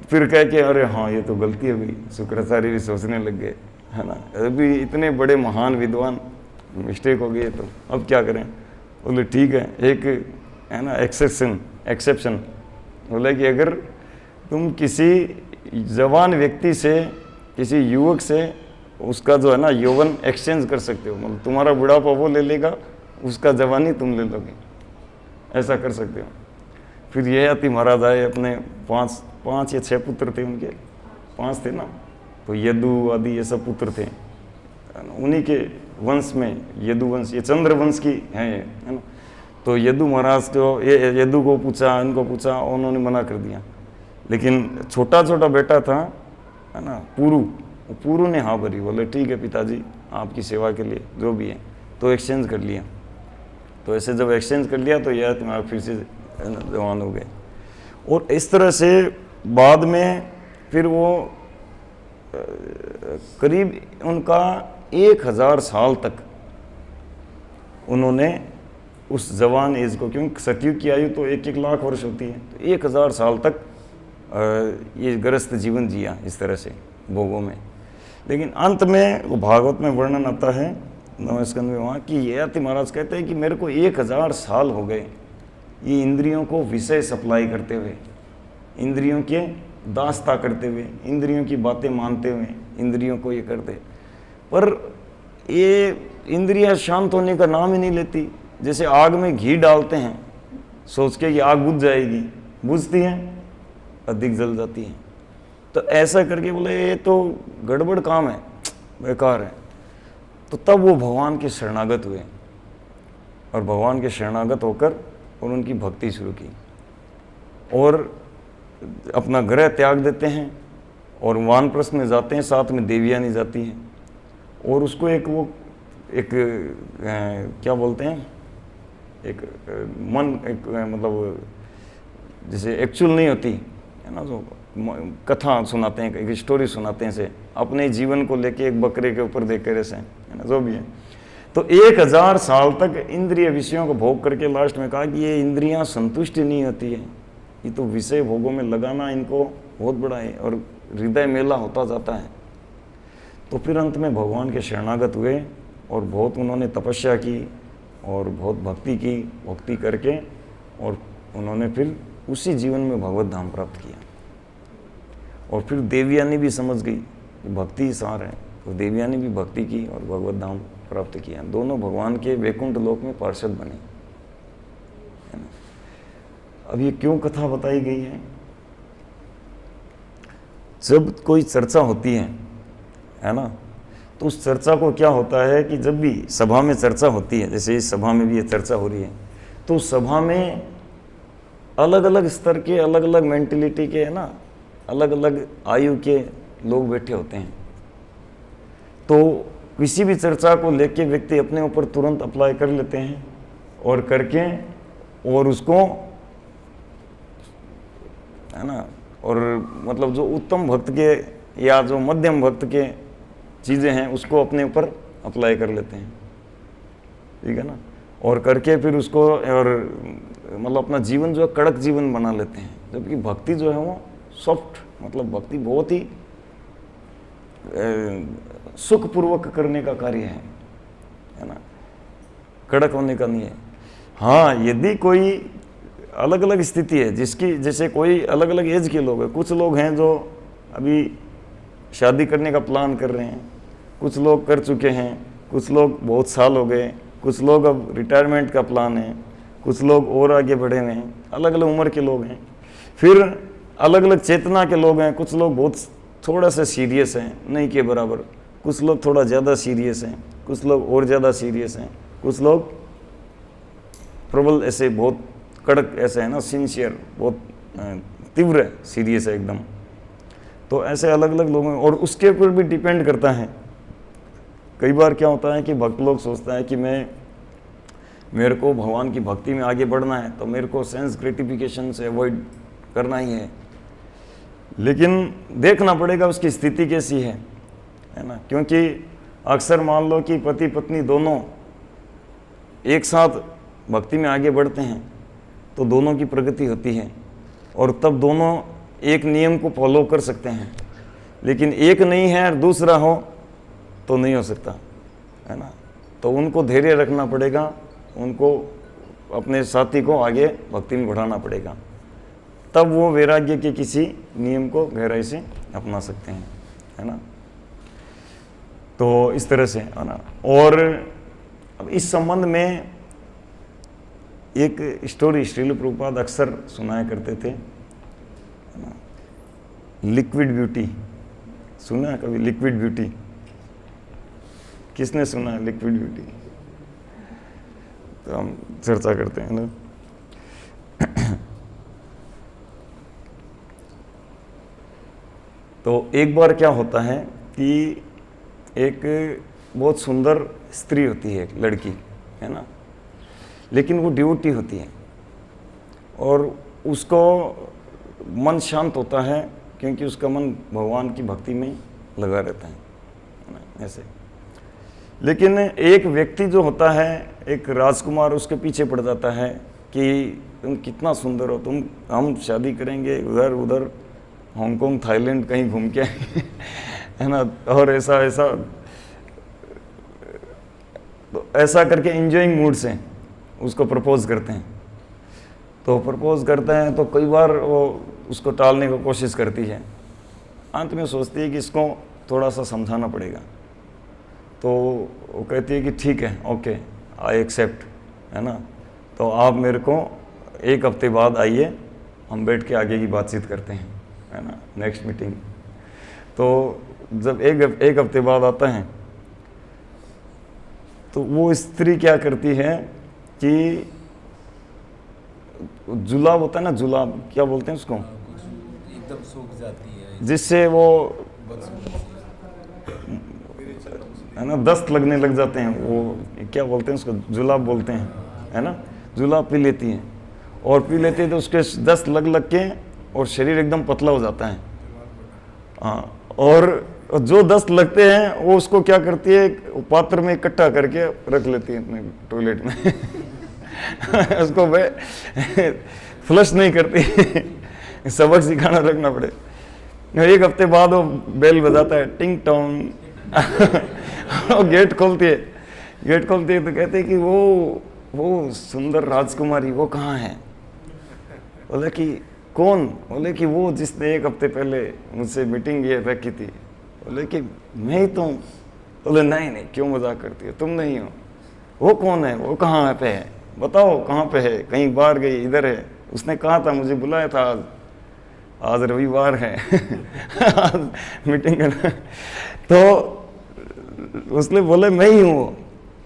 फिर कह के अरे हाँ ये तो गलती है भाई, शुक्राचार्य भी सोचने लग गए, है ना, अभी इतने बड़े महान विद्वान, मिस्टेक हो गई, तो अब क्या करें। बोले ठीक है, एक है ना एक्सेप्शन, बोले कि अगर तुम किसी जवान व्यक्ति से, किसी युवक से उसका जो है ना यौवन एक्सचेंज कर सकते हो, मतलब तुम्हारा बुढ़ापा वो ले लेगा, उसका जवानी तुम ले लोगे, ऐसा कर सकते हो। फिर ययाति महाराज आए, अपने पाँच या 6 पुत्र थे उनके, 5 थे ना, तो यदु आदि ये सब पुत्र थे, उन्हीं के वंश में यदु वंश, ये चंद्र वंश की है ना। तो यदु महाराज को ये यदु को पूछा, इनको पूछा, उन्होंने मना कर दिया। लेकिन छोटा छोटा बेटा था है ना पुरु ने हाँ भरी, बोले ठीक है पिताजी आपकी सेवा के लिए जो भी है, तो एक्सचेंज कर लिया। तो ऐसे जब एक्सचेंज कर लिया तो यह तुम्हारा फिर से जवान हो गए। और इस तरह से बाद में फिर वो करीब उनका 1000 साल तक उन्होंने उस जवान एज को, क्योंकि सतयुग की आयु तो 1-1 लाख वर्ष होती है, तो 1000 साल तक ये गृहस्थ जीवन जिया इस तरह से भोगों में। लेकिन अंत में वो भागवत में वर्णन आता है 9वें स्कंद में वहाँ कि ययाति महाराज कहते हैं कि मेरे को 1000 साल हो गए ये इंद्रियों को विषय सप्लाई करते हुए, इंद्रियों के दास्ता करते हुए, इंद्रियों की बातें मानते हुए, इंद्रियों को ये करते, पर ये इंद्रियां शांत होने का नाम ही नहीं लेती। जैसे आग में घी डालते हैं सोच के कि आग बुझ जाएगी, बुझती है, अधिक जल जाती है। तो ऐसा करके बोले ये तो गड़बड़ काम है, बेकार है। तो तब वो भगवान के शरणागत हुए और भगवान के शरणागत होकर और उनकी भक्ति शुरू की और अपना ग्रह त्याग देते हैं और वानप्रस्थ में जाते हैं, साथ में देवियाँ नहीं जाती हैं। और उसको एक क्या बोलते हैं, एक मन, एक मतलब जैसे एक्चुअल नहीं होती है ना, जो कथा सुनाते हैं, एक स्टोरी सुनाते हैं से अपने जीवन को लेके एक बकरे के ऊपर देख कर ऐसे है ना, जो भी है। तो 1000 साल तक इंद्रिय विषयों को भोग करके लास्ट में कहा कि ये इंद्रियां संतुष्ट नहीं होती है, ये तो विषय भोगों में लगाना इनको बहुत बड़ा है और हृदय मेला होता जाता है। तो फिर अंत में भगवान के शरणागत हुए और बहुत उन्होंने तपस्या की और बहुत भक्ति की, भक्ति करके और उन्होंने फिर उसी जीवन में भगवत धाम प्राप्त किया। और फिर देवियाँ ने भी समझ गई कि भक्ति ही सार है, तो देवियाँ ने भी भक्ति की और भगवत धाम प्राप्त किया। दोनों भगवान के वैकुंठ लोक में पार्षद बने, है ना। अब ये क्यों कथा बताई गई है? जब कोई चर्चा होती है ना, तो उस चर्चा को क्या होता है कि जब भी सभा में चर्चा होती है, जैसे इस सभा में भी ये चर्चा हो रही है, तो सभा में अलग अलग स्तर के, अलग अलग मेंटेलिटी के, है ना, अलग अलग आयु के लोग बैठे होते हैं। तो किसी भी चर्चा को लेके व्यक्ति अपने ऊपर तुरंत अप्लाई कर लेते हैं और करके और उसको, है ना, और मतलब जो उत्तम भक्त के या जो मध्यम भक्त के चीज़ें हैं उसको अपने ऊपर अप्लाई कर लेते हैं, ठीक है ना। और करके फिर उसको और मतलब अपना जीवन जो है कड़क जीवन बना लेते हैं, जबकि भक्ति जो है वो सॉफ्ट, मतलब भक्ति बहुत ही सुखपूर्वक करने का कार्य है ना, कड़क होने का नहीं है। हाँ, यदि कोई अलग अलग स्थिति है जिसकी, जैसे कोई अलग अलग एज के लोग हैं, कुछ लोग हैं जो अभी शादी करने का प्लान कर रहे हैं, कुछ लोग कर चुके हैं, कुछ लोग बहुत साल हो गए, कुछ लोग अब रिटायरमेंट का प्लान है, कुछ लोग और आगे बढ़े हुए हैं, अलग अलग उम्र के लोग हैं। फिर अलग अलग चेतना के लोग हैं, कुछ लोग बहुत थोड़ा सा सीरियस हैं, नहीं के बराबर, कुछ लोग थोड़ा ज़्यादा सीरियस हैं, कुछ लोग और ज़्यादा सीरियस हैं, कुछ लोग प्रबल ऐसे बहुत कड़क ऐसे है ना, सिंसियर, बहुत तीव्र सीरियस है एकदम। तो ऐसे अलग अलग लोग हैं और उसके ऊपर भी डिपेंड करता है। कई बार क्या होता है कि भक्त लोग सोचता है कि मेरे को भगवान की भक्ति में आगे बढ़ना है तो मेरे को सेंस ग्रेटिफिकेशन से अवॉइड करना ही है, लेकिन देखना पड़ेगा उसकी स्थिति कैसी है ना। क्योंकि अक्सर मान लो कि पति पत्नी दोनों एक साथ भक्ति में आगे बढ़ते हैं तो दोनों की प्रगति होती है और तब दोनों एक नियम को फॉलो कर सकते हैं। लेकिन एक नहीं है और दूसरा हो तो नहीं हो सकता, है ना। तो उनको धैर्य रखना पड़ेगा, उनको अपने साथी को आगे भक्ति में बढ़ाना पड़ेगा, तब वो वैराग्य के किसी नियम को गहराई से अपना सकते हैं, है ना। तो इस तरह से, है ना। और अब इस संबंध में एक स्टोरी श्रील प्रभुपाद अक्सर सुनाया करते थे, है ना। लिक्विड ब्यूटी सुना है कभी? लिक्विड ब्यूटी किसने सुना है लिक्विड ब्यूटी? तो हम चर्चा करते हैं ना। तो एक बार क्या होता है कि एक बहुत सुंदर स्त्री होती है, एक लड़की है ना, लेकिन वो डिवोटी होती है और उसको मन शांत होता है क्योंकि उसका मन भगवान की भक्ति में लगा रहता है ना, ऐसे। लेकिन एक व्यक्ति जो होता है, एक राजकुमार उसके पीछे पड़ जाता है कि तुम कितना सुंदर हो, हम शादी करेंगे, उधर उधर हांगकांग थाईलैंड कहीं घूम के है ना, और ऐसा करके एंजॉइंग मूड से उसको प्रपोज करते हैं। तो प्रपोज करते हैं तो कई बार वो उसको टालने की कोशिश करती है, अंत में सोचती है कि इसको थोड़ा सा समझाना पड़ेगा। तो वो कहती है कि ठीक है, ओके, आई एक्सेप्ट, है ना, तो आप मेरे को 1 हफ्ते बाद आइए, हम बैठ के आगे की बातचीत करते हैं, है ना, नेक्स्ट मीटिंग। तो जब एक हफ्ते बाद आता है तो वो स्त्री क्या करती है कि जुलाब होता है ना, जुलाब क्या बोलते हैं उसको, एकदम सूख जाती है, जिससे वो है ना दस्त लगने लग जाते हैं, वो क्या बोलते हैं उसको, जुलाब बोलते हैं, है ना, जुलाब पी लेती हैं और पी लेती है तो उसके दस्त लग के और शरीर एकदम पतला हो जाता है। हाँ, और जो दस्त लगते हैं वो उसको क्या करती है, पात्र में इकट्ठा करके रख लेती है अपने टॉयलेट में उसको फ्लश नहीं करती सबक सिखाना रखना पड़े। 1 हफ्ते बाद वो बेल बजाता है, टिंग टोंग वो गेट खोलती है तो कहते हैं कि वो सुंदर राजकुमारी वो कहाँ है? बोले कि कौन? बोले कि वो जिसने 1 हफ्ते पहले मुझसे मीटिंग ये रखी थी। बोले कि मैं ही तो हूँ। बोले नहीं, क्यों मजाक करती है, तुम नहीं हो। वो कौन है? वो कहाँ पे है? बताओ कहाँ पे है? कहीं बाहर गई, इधर है। उसने कहा था, मुझे बुलाया था, आज रविवार है आज मीटिंग करना। तो उसने बोले मैं ही हूँ।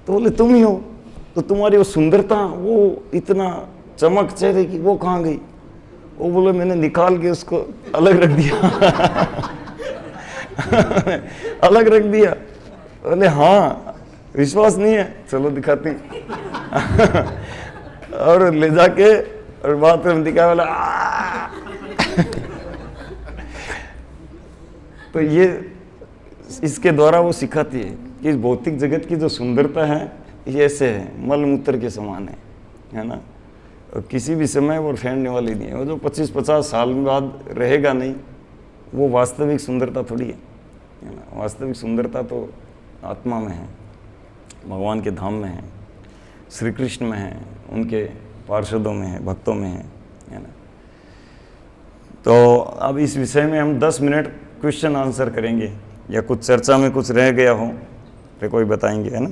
तो बोले तुम ही हो? तो तुम्हारी वो सुंदरता, वो इतना चमक चेहरे की, वो कहाँ गई? वो बोले मैंने निकाल के उसको अलग रख दिया अलग रख दिया। बोले हाँ, विश्वास नहीं है, चलो दिखाती और ले जाके और बाथरूम दिखाया, बोला तो ये इसके द्वारा वो सिखाती है कि भौतिक जगत की जो सुंदरता है ये ऐसे है, मल मूत्र के समान है ना, और किसी भी समय वो फेंकने वाली नहीं है। वो जो 25-50 साल बाद रहेगा नहीं, वो वास्तविक सुंदरता थोड़ी है ना। वास्तविक सुंदरता तो आत्मा में है, भगवान के धाम में है, श्री कृष्ण में है, उनके पार्षदों में है, भक्तों में है ना। तो अब इस विषय में हम 10 मिनट क्वेश्चन आंसर करेंगे, या कुछ चर्चा में कुछ रह गया हो तो कोई बताएंगे, है ना।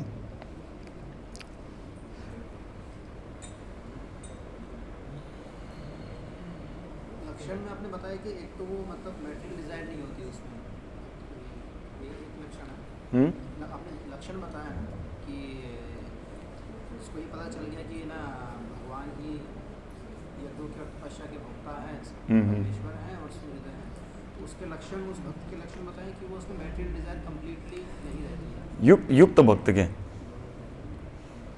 लक्षण में आपने बताया कि एक तो वो मतलब मैटेरियल डिजायर नहीं होती उसमें, ये एक लक्षण है। आपने लक्षण बताया ना कि उसको ये पता चल गया कि ना भगवान ही यज्ञों के तपस्या के भोक्ता है, परमेश्वर है और सूर्य है। तो उसके लक्षण, उस भक्त के लक्षण बताए कि वो उसमें मैटेरियल डिजायर कंप्लीटली नहीं रहती है। युक्त भक्त के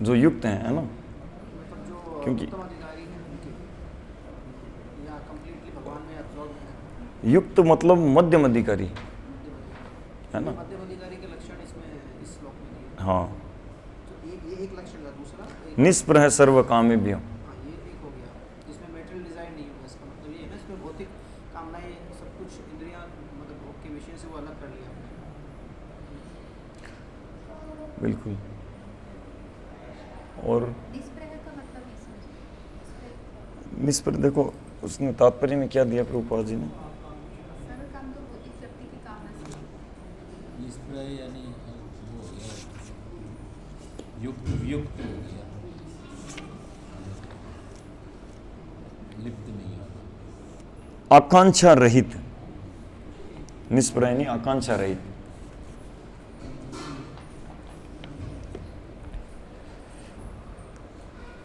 जो युक्त हैं, है ना, मतलब जो क्योंकि उत्तम अधिकारी हैं उनके, या कंप्लीटली भगवान में एब्जॉर्ब है। युक्त मतलब मध्यम अधिकारी, है ना। मध्यम अधिकारी के लक्षण इसमें इस श्लोक में दिए। हाँ, तो ये एक लक्षण था। दूसरा निष्प्रह सर्व कामेभ्यो, हाँ, ये एक हो गया जिसमें मैटेरियल डिजायर नहीं होगा। इसका मतलब ये है ना, इसमें भौतिक कामनाएं सब कुछ इंद्रियां मतलब भोग के विषय से वो अलग कर लिया आपने। बिल्कुल। और निष्प्रह का मतलब नहीं समझे। निष्प्रह देखो उसने तात्पर्य में क्या दिया प्रभुपाद जी ने, सर्व काम तो भौतिक व्यक्ति की कामना से। निष्प्रह यानी वो हो गया, युक्त हो गया, लिप्त नहीं होगा। आकांक्षा रहित, निष्प्रह यानी आकांक्षा रहित।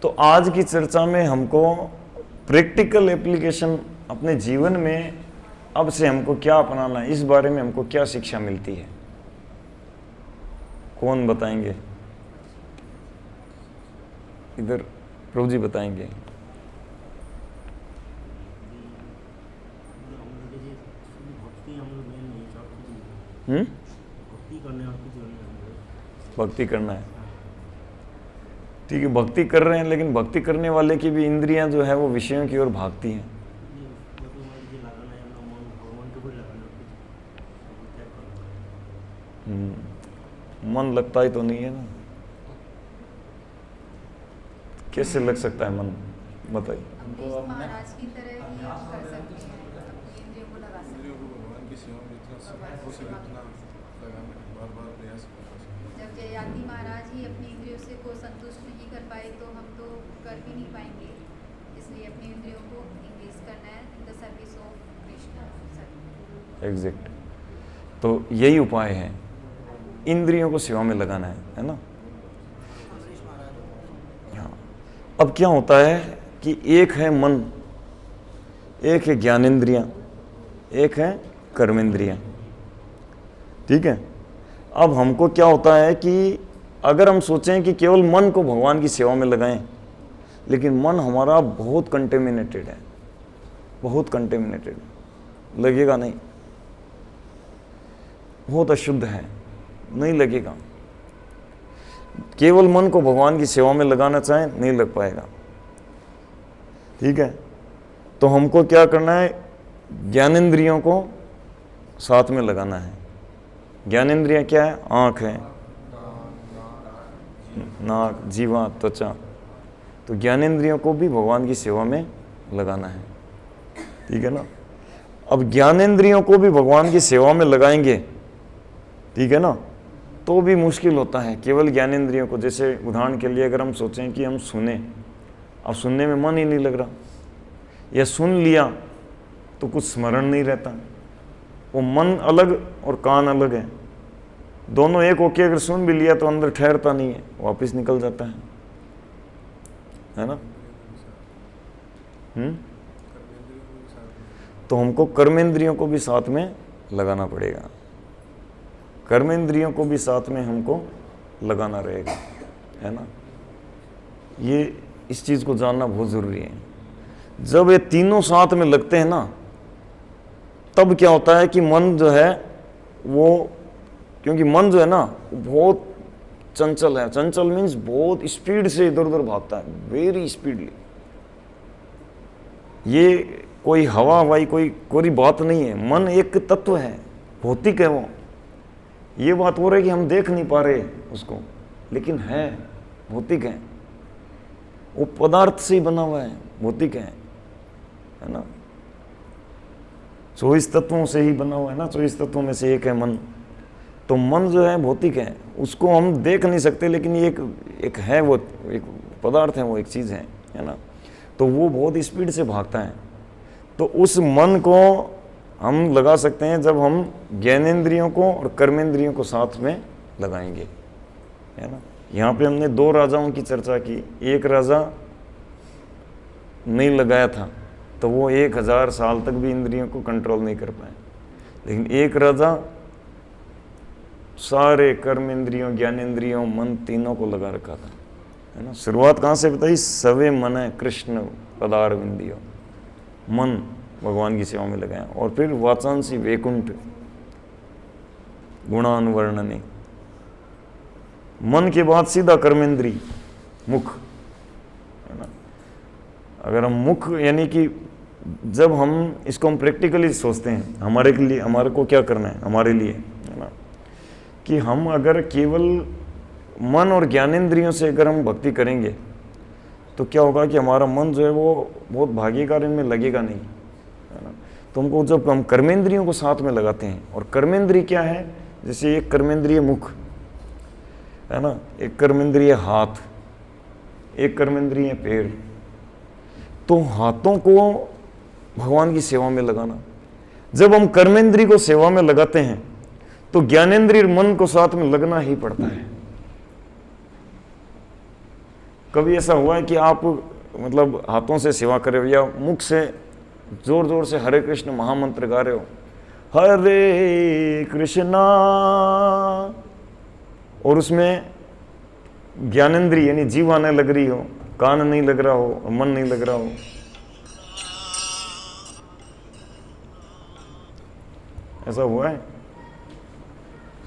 तो आज की चर्चा में हमको प्रैक्टिकल एप्लीकेशन अपने जीवन में अब से हमको क्या अपनाना है, इस बारे में हमको क्या शिक्षा मिलती है, कौन बताएंगे? इधर प्रभु जी बताएंगे। भक्ति करना है, ठीक है, भक्ति कर रहे हैं, लेकिन भक्ति करने वाले की भी इंद्रियां जो है वो विषयों की ओर भागती हैं। मन लगता ही तो नहीं है ना, कैसे लग सकता है मन, बताइए। अपने महाराज की तरह ही आप कर सकते हैं, अपनी इंद्रियों को लगा सकते हैं। भगवान की सेवा में इतना हो सके उतना लगाना, बार-बार प्रयास करना चाहिए। जब जयाति महाराज ही अपनी इंद्रियों से को संतुष्ट नहीं कर पाए तो हम तो कर भी नहीं पाएंगे, इसलिए अपनी इंद्रियों को इंगेज करना है in the service of Krishna. Exact, तो यही उपाय है, इंद्रियों को सेवा में लगाना है ना। हाँ, अब क्या होता है कि एक है मन, एक है ज्ञानेंद्रियां, एक है कर्मेंद्रियां, ठीक है। अब हमको क्या होता है कि अगर हम सोचें कि केवल मन को भगवान की सेवा में लगाएं, लेकिन मन हमारा बहुत कंटेमिनेटेड है, बहुत कंटेमिनेटेड, लगेगा नहीं, बहुत अशुद्ध है, नहीं लगेगा। केवल मन को भगवान की सेवा में लगाना चाहें, नहीं लग पाएगा, ठीक है। तो हमको क्या करना है, ज्ञानेंद्रियों को साथ में लगाना है। ज्ञानेंद्रियां क्या है? आँख है, नाक, जीवा, त्वचा, तो ज्ञानेंद्रियों को भी भगवान की सेवा में लगाना है, ठीक है ना। अब ज्ञानेंद्रियों को भी भगवान की सेवा में लगाएंगे, ठीक है ना, तो भी मुश्किल होता है केवल ज्ञानेंद्रियों को। जैसे उदाहरण के लिए अगर हम सोचें कि हम सुने, अब सुनने में मन ही नहीं लग रहा, या सुन लिया तो कुछ स्मरण नहीं रहता, वो मन अलग और कान अलग है, दोनों एक होके अगर सुन भी लिया तो अंदर ठहरता नहीं है, वापस निकल जाता है ना। तो हमको कर्मेंद्रियों को भी साथ में लगाना पड़ेगा, कर्मेंद्रियों को भी साथ में हमको लगाना रहेगा, है ना। ये इस चीज़ को जानना बहुत ज़रूरी है। जब ये तीनों साथ में लगते हैं ना, तब क्या होता है कि मन जो है वो, क्योंकि मन जो है ना बहुत चंचल है, चंचल मीन्स बहुत स्पीड से इधर उधर भागता है, वेरी स्पीडली। ये कोई हवा हवाई कोई बात नहीं है, मन एक तत्व है, भौतिक है वो। ये बात हो रही है कि हम देख नहीं पा रहे उसको, लेकिन है, भौतिक है, वो पदार्थ से ही बना हुआ है, भौतिक है ना। 24 तत्वों से ही बना हुआ है ना, 24 तत्वों में से एक है मन। तो मन जो है भौतिक है, उसको हम देख नहीं सकते, लेकिन ये एक है, वो एक पदार्थ है, वो एक चीज़ है ना। तो वो बहुत स्पीड से भागता है। तो उस मन को हम लगा सकते हैं जब हम ज्ञानेंद्रियों को और कर्मेंद्रियों को साथ में लगाएंगे, है ना। यहाँ पे हमने 2 राजाओं की चर्चा की। एक राजा नहीं लगाया था तो वो 1000 साल तक भी इंद्रियों को कंट्रोल नहीं कर पाए, लेकिन एक राजा सारे कर्मेंद्रियों, ज्ञानेंद्रियों, मन तीनों को लगा रखा था, है ना। शुरुआत कहाँ से बताई? सवे मन है कृष्ण पदारविंदियो, मन भगवान की सेवा में लगाया, और फिर वाचांसी वैकुंठ गुणानुवर्णने, मन के बाद सीधा कर्मेंद्री मुख, है ना। अगर हम मुख, यानी कि जब हम इसको हम प्रैक्टिकली सोचते हैं, हमारे के लिए, हमारे को क्या करना है हमारे लिए, है ना, कि हम अगर केवल मन और ज्ञानेंद्रियों से अगर हम भक्ति करेंगे तो क्या होगा कि हमारा मन जो है वो बहुत भागीदार, इनमें लगेगा नहीं, है ना। तो हमको जब हम कर्मेंद्रियों को साथ में लगाते हैं, और कर्मेंद्रिय क्या है, जैसे एक कर्मेंद्रिय मुख है ना, एक कर्मेंद्रिय हाथ, एक कर्मेंद्रिय पैर, तो हाथों को भगवान की सेवा में लगाना। जब हम कर्मेंद्रिय को सेवा में लगाते हैं तो ज्ञानेंद्रिय मन को साथ में लगना ही पड़ता है कभी ऐसा हुआ है कि आप मतलब हाथों से सेवा कर रहे हो या मुख से जोर जोर से हरे कृष्ण महामंत्र गा रहे हो, हरे कृष्णा, और उसमें ज्ञानेंद्रिय यानी जीव आने लग रही हो, कान नहीं लग रहा हो, मन नहीं लग रहा हो, ऐसा हुआ है?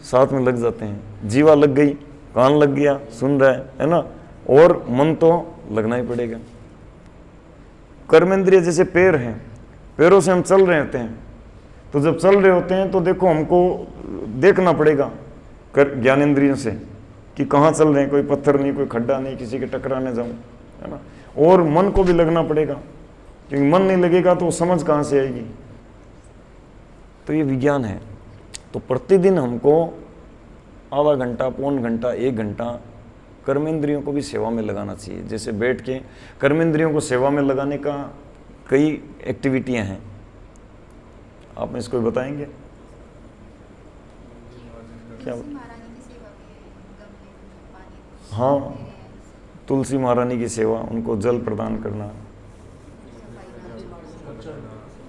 साथ में लग जाते हैं, जीवा लग गई, कान लग गया, सुन रहा है ना, और मन तो लगना ही पड़ेगा। कर्मेंद्रिय जैसे पैर हैं, पैरों से हम चल रहे होते हैं, तो जब चल रहे होते हैं तो देखो हमको देखना पड़ेगा ज्ञानेंद्रियों से कि कहाँ चल रहे हैं, कोई पत्थर नहीं, कोई खड्डा नहीं, किसी के टकराने जाऊं, है ना। और मन को भी लगना पड़ेगा, क्योंकि मन नहीं लगेगा तो समझ कहाँ से आएगी। तो ये विज्ञान है। तो प्रतिदिन हमको आधा घंटा, पौन घंटा, 1 घंटा कर्मेंद्रियों को भी सेवा में लगाना चाहिए। जैसे बैठ के कर्मेंद्रियों को सेवा में लगाने का कई एक्टिविटियां हैं, आप में इसको बताएंगे क्या? तुलसी महारानी की सेवा भी, गमले में पानी हाँ, दे रहे हैं, तुलसी महारानी की सेवा, उनको जल प्रदान करना,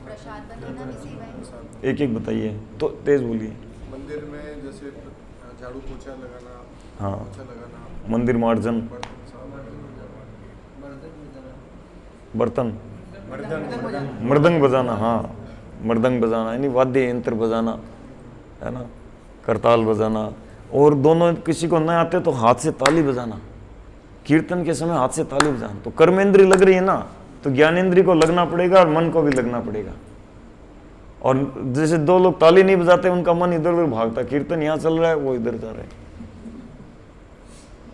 प्रसाद बनाना भी सेवा है। एक एक बताइए तो तेज बोलिए। मंदिर में जैसे झाड़ू पोछा लगाना, हाँ, पोछा लगाना, मंदिर मार्जन, बर्तन साफ बर्तन, मृदंग बजाना, हाँ मृदंग बजाना यानी वाद्य यंत्र बजाना, है ना, करताल बजाना। और दोनों किसी को न आते तो हाथ से ताली बजाना, कीर्तन के समय हाथ से ताली बजाना। तो कर्मेंद्री लग रही है ना, तो ज्ञानेंद्री को लगना पड़ेगा और मन को भी लगना पड़ेगा। और जैसे 2 लोग ताली नहीं बजाते, उनका मन इधर उधर भागता, कीर्तन यहाँ चल रहा है वो इधर जा रहा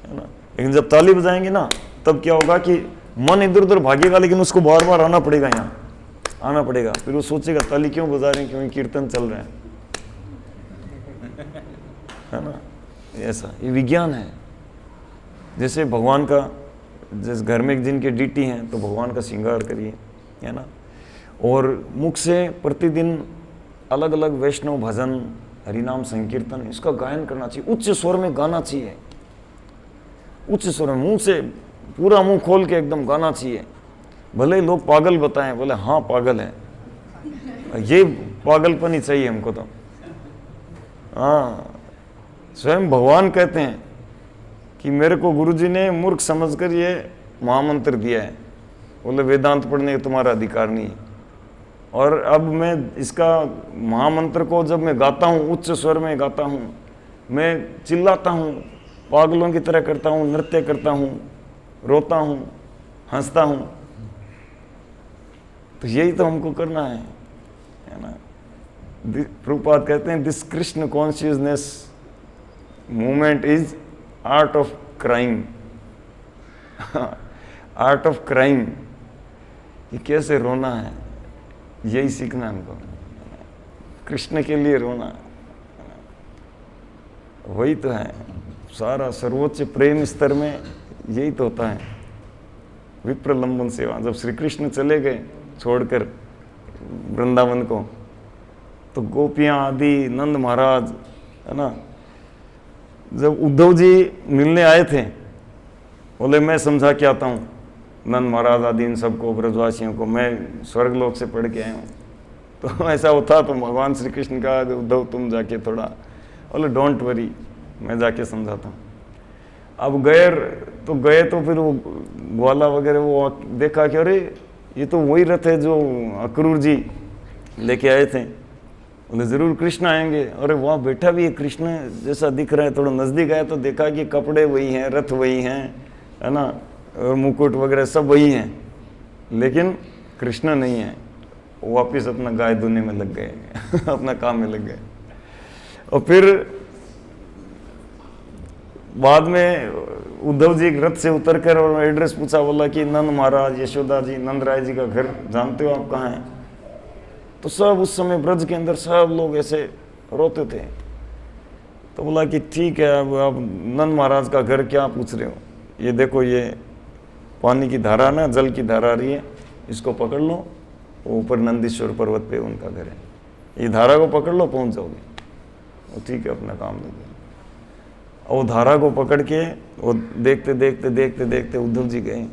है ना। लेकिन जब ताली बजाएंगे ना, तब क्या होगा कि मन इधर उधर भागेगा, लेकिन उसको बार बार आना पड़ेगा, यहाँ आना पड़ेगा। फिर वो सोचेगा ताली क्यों बजा रहे हैं, क्योंकि कीर्तन चल रहा है ना। ऐसा ये विज्ञान है। जैसे भगवान का, जैसे घर में जिनके ड्यूटी हैं तो भगवान का श्रृंगार करिए, है ना। और मुख से प्रतिदिन अलग अलग वैष्णव भजन, हरिनाम संकीर्तन, इसका गायन करना चाहिए, उच्च स्वर में गाना चाहिए, उच्च स्वर में, मुंह से पूरा मुंह खोल के एकदम गाना चाहिए। भले लोग पागल बताएं, बोले हाँ पागल है, ये पागलपन ही चाहिए हमको तो। हाँ, स्वयं भगवान कहते हैं कि मेरे को गुरुजी ने मूर्ख समझकर ये महामंत्र दिया है, बोले वेदांत पढ़ने का तुम्हारा अधिकार नहीं है। और अब मैं इसका महामंत्र को जब मैं गाता हूँ, उच्च स्वर में गाता हूँ, मैं चिल्लाता हूँ, पागलों की तरह करता हूँ, नृत्य करता हूँ, रोता हूँ, हंसता हूँ, तो यही तो हमको करना है ना। प्रभुपाद कहते हैं this Krishna consciousness movement is art of crime. Art of crime, ये कैसे रोना है, यही सीखना हमको, कृष्ण के लिए रोना, वही तो है सारा सर्वोच्च प्रेम स्तर में, यही तो होता है विप्रलंबन सेवा। जब श्री कृष्ण चले गए छोड़कर वृंदावन को, तो गोपियाँ आदि, नंद महाराज, है ना, जब उद्धव जी मिलने आए थे, बोले मैं समझा के आता हूँ नंद महाराज आदि इन सबको, ब्रजवासियों को, मैं स्वर्गलोक से पढ़ के आया हूँ। तो ऐसा होता तो भगवान श्री कृष्ण का उद्धव तुम जाके थोड़ा, बोले डोंट वरी, मैं जाके समझाता हूँ। अब गए तो फिर वो ग्वाला वगैरह वो देखा कि अरे ये तो वही रथ है जो अक्रूर जी लेके आए थे। बोले जरूर कृष्ण आएंगे। अरे वहाँ बैठा भी है कृष्ण जैसा दिख रहा है। थोड़ा नज़दीक आया तो देखा कि कपड़े वही हैं, रथ वही हैं, है ना, और मुकुट वगैरह सब वही हैं, लेकिन कृष्ण नहीं है। वो वापिस अपना गाय धोने में लग गए अपना काम में लग गए। और फिर बाद में उद्धव जी रथ से उतरकर और एड्रेस पूछा, बोला कि नंद महाराज, यशोदा जी, नंद राय जी का घर जानते हो आप कहाँ हैं? तो सब उस समय ब्रज के अंदर सब लोग ऐसे रोते थे। तो बोला कि ठीक है, अब आप नंद महाराज का घर क्या पूछ रहे हो, ये देखो ये पानी की धारा ना, जल की धारा आ रही है, इसको पकड़ लो, वो ऊपर नंदीश्वर पर्वत पे उनका घर है, ये धारा को पकड़ लो पहुंच जाओगे। वो ठीक है, अपना काम लग गया। और वो धारा को पकड़ के वो देखते देखते देखते देखते उद्धव जी गए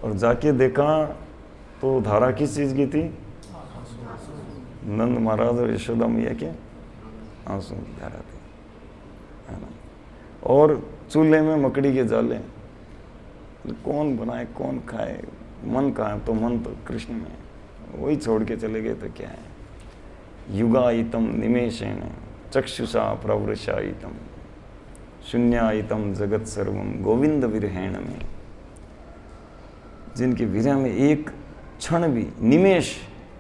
और जाके देखा तो धारा किस चीज़ की थी? नंद महाराज और यशोदा मैया के आंसू की धारा थी, है ना। और चूल्हे में मकड़ी के जाले, कौन बनाए कौन खाए, मन कहाँ है? तो मन तो कृष्ण में है, वही छोड़ के चले गए तो क्या है। युगायितम निमेषेण चक्षुषा प्रवृषायितम शून्यायितम जगत सर्वम गोविंद विरहेण में। जिनके विरह में एक क्षण भी, निमेष,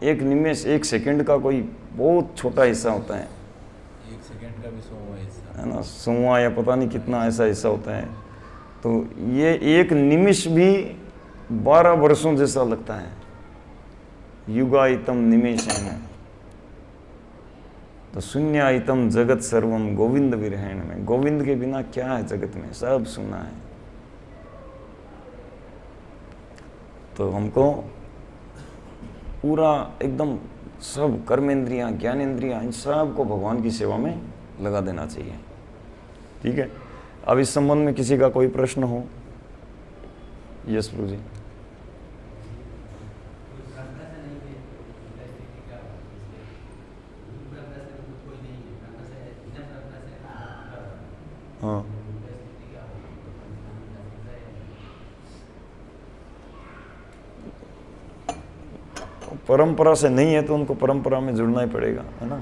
एक निमेष, एक सेकंड का कोई बहुत छोटा हिस्सा होता है, 1 सेकंड का भी 100वां हिस्सा है ना, 100वां या पता नहीं कितना ऐसा हिस्सा होता है। तो ये एक निमिष भी 12 वर्षों जैसा लगता है। युगायितम निमेषेण तो शून्यायितम जगत सर्वम गोविंद विरहेण में। गोविंद के बिना क्या है जगत में, सब सुना है। तो हमको पूरा एकदम सब कर्मेंद्रियां, ज्ञानेंद्रियां, इन सब को भगवान की सेवा में लगा देना चाहिए। ठीक है, अब इस संबंध में किसी का कोई प्रश्न हो? यस प्रभु जी। हाँ, परंपरा से नहीं है तो उनको परंपरा में जुड़ना ही पड़ेगा, है ना।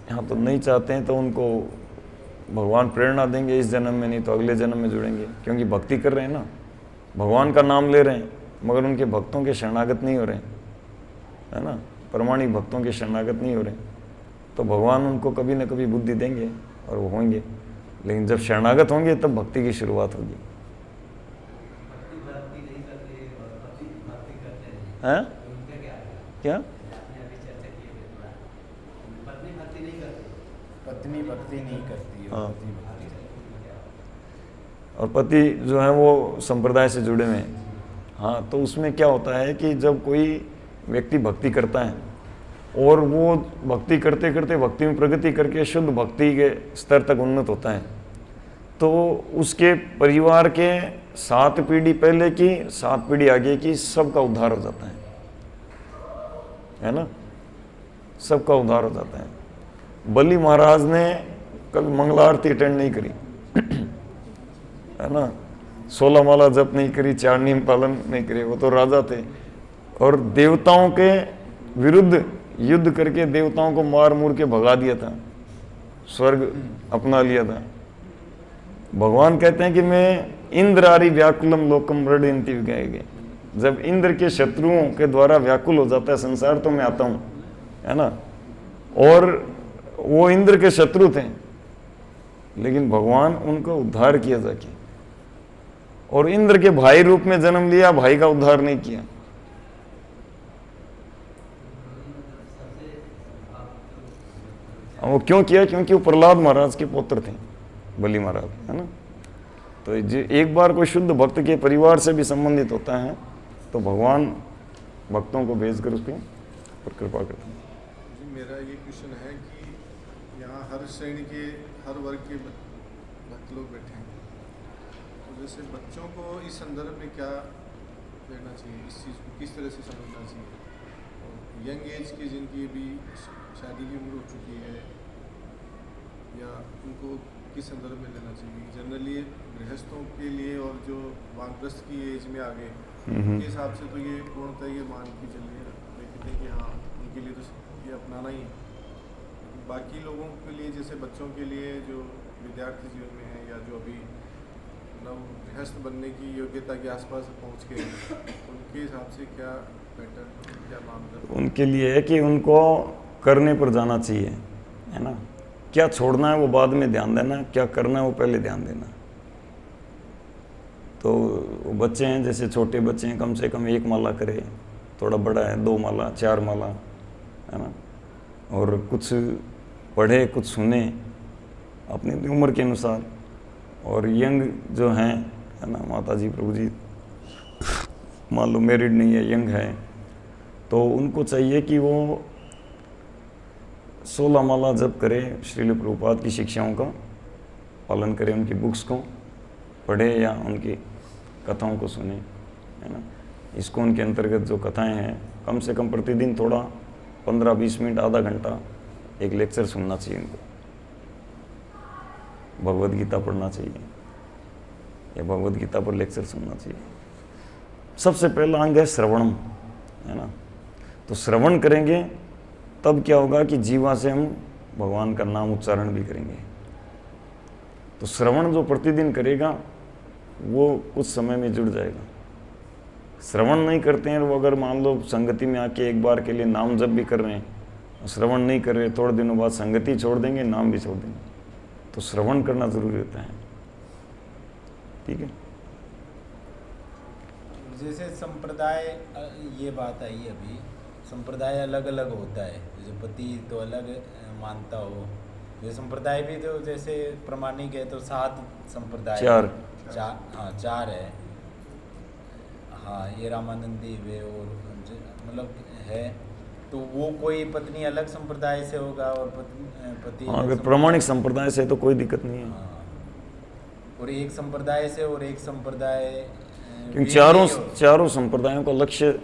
हाँ, तो नहीं चाहते हैं तो उनको भगवान प्रेरणा देंगे, इस जन्म में नहीं तो अगले जन्म में जुड़ेंगे, क्योंकि भक्ति कर रहे हैं ना, भगवान का नाम ले रहे हैं, मगर उनके भक्तों के शरणागत नहीं हो रहे हैं, है ना, प्रमाणिक भक्तों के शरणागत नहीं हो रहे, तो भगवान उनको कभी न कभी बुद्धि देंगे और वो होंगे। लेकिन जब शरणागत होंगे तब भक्ति की शुरुआत होगी। हैं? क्या? पत्नी भक्ति नहीं करती है, हाँ। पति भक्ति करती और पति जो है वो संप्रदाय से जुड़े हुए हैं। हाँ, तो उसमें क्या होता है कि जब कोई व्यक्ति भक्ति करता है और वो भक्ति करते करते भक्ति में प्रगति करके शुद्ध भक्ति के स्तर तक उन्नत होता है, तो उसके परिवार के 7 पीढ़ी पहले की 7 पीढ़ी आगे की सबका उद्धार हो जाता है ना, सबका उद्धार हो जाता है। बलि महाराज ने कभी मंगला आरती अटेंड नहीं करी, है ना, 16 माला जप नहीं करी, 4 नियम पालन नहीं करे, वो तो राजा थे और देवताओं के विरुद्ध युद्ध करके देवताओं को मार मूर के भगा दिया था, स्वर्ग अपना लिया था। भगवान कहते हैं कि मैं इंद्रारी व्याकुलम लोकम रडयन्ति विगायगे, जब इंद्र के शत्रुओं के द्वारा व्याकुल हो जाता है संसार तो मैं आता हूँ, है ना। और वो इंद्र के शत्रु थे, लेकिन भगवान उनका उद्धार किया जाके, और इंद्र के भाई रूप में जन्म लिया, भाई का उद्धार नहीं किया। वो क्यों किया? क्योंकि वो प्रहलाद महाराज के पुत्र थे, बलि महाराज, है ना। तो एक बार कोई शुद्ध भक्त के परिवार से भी संबंधित होता है तो भगवान भक्तों को भेजकर उसके पर कृपा करते हैं। जी, मेरा ये क्वेश्चन है कि यहाँ हर श्रेणी के, हर वर्ग के भक्त लोग बैठे हैं, तो जैसे बच्चों को इस संदर्भ में क्या लेना चाहिए, इस चीज़ को किस तरह से समझना चाहिए, और यंग एज के जिनकी अभी शादी की उम्र हो चुकी है, या उनको किस संदर्भ में लेना चाहिए? जनरली गृहस्थों के लिए और जो वानप्रस्थ की एज में आ गए उनके हिसाब से तो ये पूर्णतः ये मान के चलिए कहते हैं कि हाँ उनके लिए तो ये अपनाना ही है। बाकी लोगों के लिए, जैसे बच्चों के लिए जो विद्यार्थी जीवन में है या जो अभी नव गृहस्थ बनने की योग्यता के आसपास पहुँच के उनके हिसाब से क्या पैटर्न, क्या मामला उनके लिए है कि उनको करने पर जाना चाहिए, है ना। क्या छोड़ना है वो बाद में ध्यान देना, क्या करना है वो पहले ध्यान देना। तो वो बच्चे हैं, जैसे छोटे बच्चे हैं, कम से कम 1 माला करे, थोड़ा बड़ा है 2 माला 4 माला, है ना, और कुछ पढ़े कुछ सुने अपनी उम्र के अनुसार। और यंग जो हैं, है ना, माता जी प्रभु जी मान लो मैरिड नहीं है, यंग है, तो उनको चाहिए कि वो 16 माला जप करें, श्रील प्रभुपाद की शिक्षाओं का पालन करें, उनकी बुक्स को पढ़े या उनकी कथाओं को सुने, है ना। इसको उनके अंतर्गत जो कथाएं हैं, कम से कम प्रतिदिन थोड़ा 15-20 मिनट, आधा घंटा एक लेक्चर सुनना चाहिए उनको। भगवद गीता पढ़ना चाहिए या भगवद गीता पर लेक्चर सुनना चाहिए। सबसे पहला अंग है श्रवणम, है ना। तो श्रवण करेंगे तब क्या होगा कि जीवा से हम भगवान का नाम उच्चारण भी करेंगे। तो श्रवण जो प्रतिदिन करेगा वो कुछ समय में जुड़ जाएगा। श्रवण नहीं करते हैं वो, अगर मान लो संगति में आके एक बार के लिए नाम जप भी कर रहे हैं, श्रवण नहीं कर रहे, थोड़े दिनों बाद संगति छोड़ देंगे, नाम भी छोड़ देंगे। तो श्रवण करना जरूरी होता है, ठीक है। जैसे संप्रदाय, ये बात आई अभी, संप्रदाय अलग अलग होता है। जैसे पति तो अलग मानता हो, ये संप्रदाय भी तो जैसे प्रमाणिक है तो 7 संप्रदाय, 4 है। हाँ, ये रामानंदी वे और मतलब है, तो वो कोई पत्नी अलग संप्रदाय से होगा और पति हाँ, अगर प्रामाणिक संप्रदाय से तो कोई दिक्कत नहीं है। हाँ, और एक संप्रदाय से और एक संप्रदाय, क्योंकि चारों संप्रदायों का लक्ष्य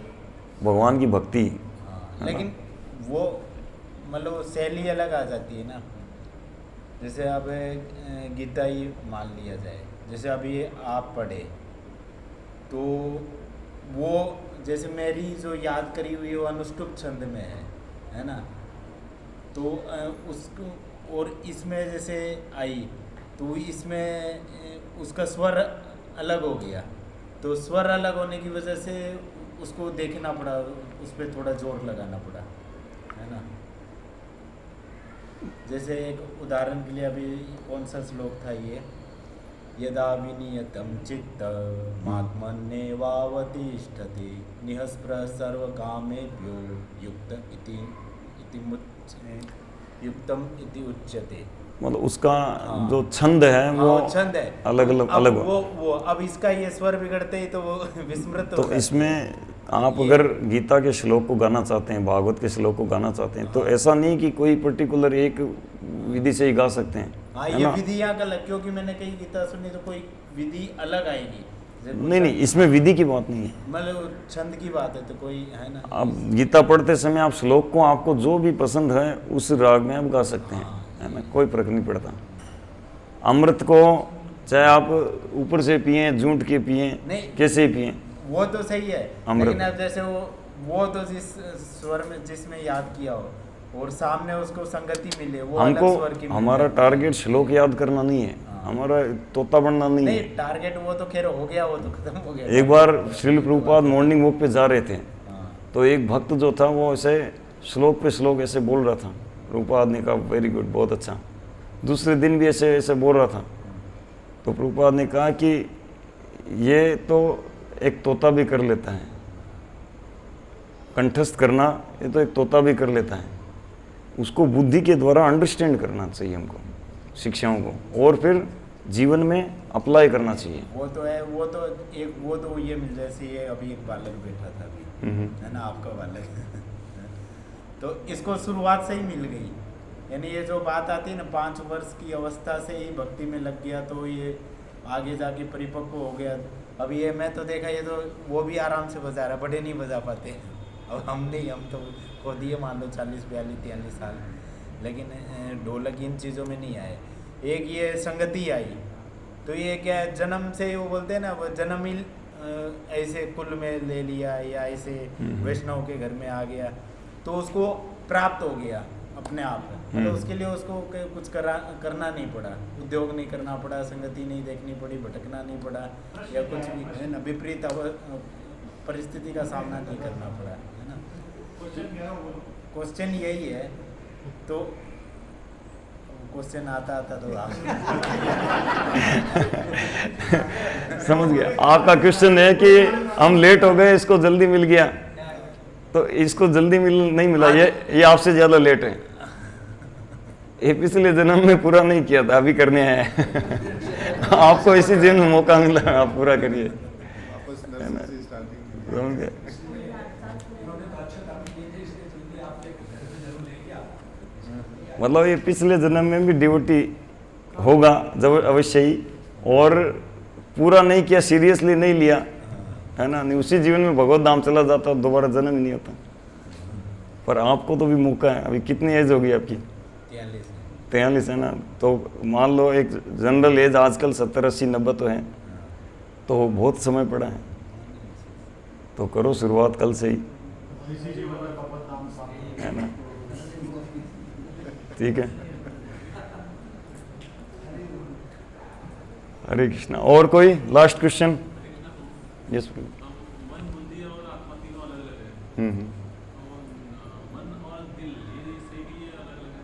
भगवान की भक्ति। हाँ, लेकिन वो मतलब शैली अलग आ जाती है ना। जैसे अब गीता ही मान लिया जाए, जैसे अभी आप पढ़े तो वो जैसे मेरी जो याद करी हुई वो अनुष्टुप छंद में है ना। तो उसको और इसमें जैसे आई तो इसमें उसका स्वर अलग हो गया, तो स्वर अलग होने की वजह से उसको देखना पड़ा, उस पर थोड़ा जोर लगाना पड़ा, है ना। जैसे एक उदाहरण के लिए अभी कौन सा श्लोक था ये, यदा विनियतं चित्त मात्मन्येवावतिष्ठति निःस्पृहः सर्वकामेभ्यो युक्तम इति उच्यते। मतलब उसका जो छंद है वो छंद है अलग अलग वो अब इसका ये स्वर बिगड़ते ही तो वो विस्मृत हो तो इसमें आप अगर गीता के श्लोक को गाना चाहते हैं, भागवत के श्लोक को गाना चाहते हैं, तो ऐसा नहीं कि कोई पर्टिकुलर एक विधि से ही गा सकते हैं। हाँ, ये विधि यहाँ गलत, क्योंकि मैंने कई गीता सुनी तो कोई विधि अलग आएगी। नहीं, इसमें विधि की बात नहीं है, मतलब छंद की बात है, तो कोई है ना। आप गीता पढ़ते समय आप श्लोक को आपको जो भी पसंद है उस राग में आप गा सकते हैं, है ना, कोई फर्क नहीं पड़ता। अमृत को चाहे आप ऊपर से पिए, जूट के पिए, कैसे ही पिए, वो तो सही है। लेकिन अब जैसे वो तो जिस स्वर में जिसमें याद किया हो और सामने उसको संगति मिले, वो अलग स्वर की। हमारा टारगेट श्लोक याद करना नहीं है, हमारा तोता बनना नहीं है। टारगेट वो तो खैर हो गया, वो तो खत्म हो गया। एक बार श्रील प्रभुपाद मॉर्निंग वॉक पे जा रहे थे, तो एक भक्त जो था वो ऐसे श्लोक पे श्लोक ऐसे बोल रहा था। प्रभुपाद ने कहा वेरी गुड, बहुत अच्छा। दूसरे दिन भी ऐसे ऐसे बोल रहा था, तो प्रभुपाद ने कहा कि ये तो एक तोता भी कर लेता है, कंठस्थ करना ये तो एक तोता भी कर लेता है। उसको बुद्धि के द्वारा अंडरस्टैंड करना चाहिए हमको शिक्षाओं को, और फिर जीवन में अप्लाई करना चाहिए। वो तो है, वो तो ये मिल जैसे ये अभी एक बालक बैठा था अभी, है ना, आपका बालक तो इसको शुरुआत से ही मिल गई। यानी ये जो बात आती है ना, 5 वर्ष की अवस्था से ही भक्ति में लग गया, तो ये आगे जाके परिपक्व हो गया। अब ये मैं तो देखा, ये तो वो भी आराम से बजा रहा, बड़े नहीं बजा पाते। अब हम नहीं, हम तो खुद ही मान लो 40, 42, 43 साल, लेकिन ढोलक इन चीज़ों में नहीं आए। एक ये संगति आई, तो ये क्या है, जन्म से वो बोलते हैं ना, वो जन्म ही ऐसे कुल में ले लिया या ऐसे वैष्णव के घर में आ गया, तो उसको प्राप्त हो गया अपने आप। मतलब उसके लिए उसको कुछ करना नहीं पड़ा, उद्योग नहीं करना पड़ा, संगति नहीं देखनी पड़ी, भटकना नहीं पड़ा, या कुछ भी है ना विपरीत परिस्थिति का सामना नहीं करना पड़ा, है ना। क्वेश्चन यही है, तो क्वेश्चन आता तो आप समझ गया। आपका क्वेश्चन है कि हम लेट हो गए, इसको जल्दी मिल गया, तो इसको जल्दी नहीं मिला, ये आपसे ज़्यादा लेट है। ये पिछले जन्म में पूरा नहीं किया था, अभी करने आया है। आपको इसी जन्म में मौका मिला, आप पूरा करिए। समझ गए। मतलब ये पिछले जन्म में भी डिवोटी होगा जब अवश्य ही, और पूरा नहीं किया, सीरियसली नहीं लिया, है ना, नहीं उसी जीवन में भगवत धाम चला जाता, दोबारा जन्म ही नहीं होता। पर आपको तो भी मौका है। अभी कितनी एज होगी आपकी? 43 है ना। तो मान लो एक जनरल एज आजकल 70, 80, 90 तो है, तो बहुत समय पड़ा है। तो करो शुरुआत कल से ही, है ना, ठीक है। हरे कृष्णा। और कोई लास्ट क्वेश्चन? यस। मन, बुद्धि और आत्मा तीनों अलग अलग है। मन और दिल ये से भी ये अलग अलग है।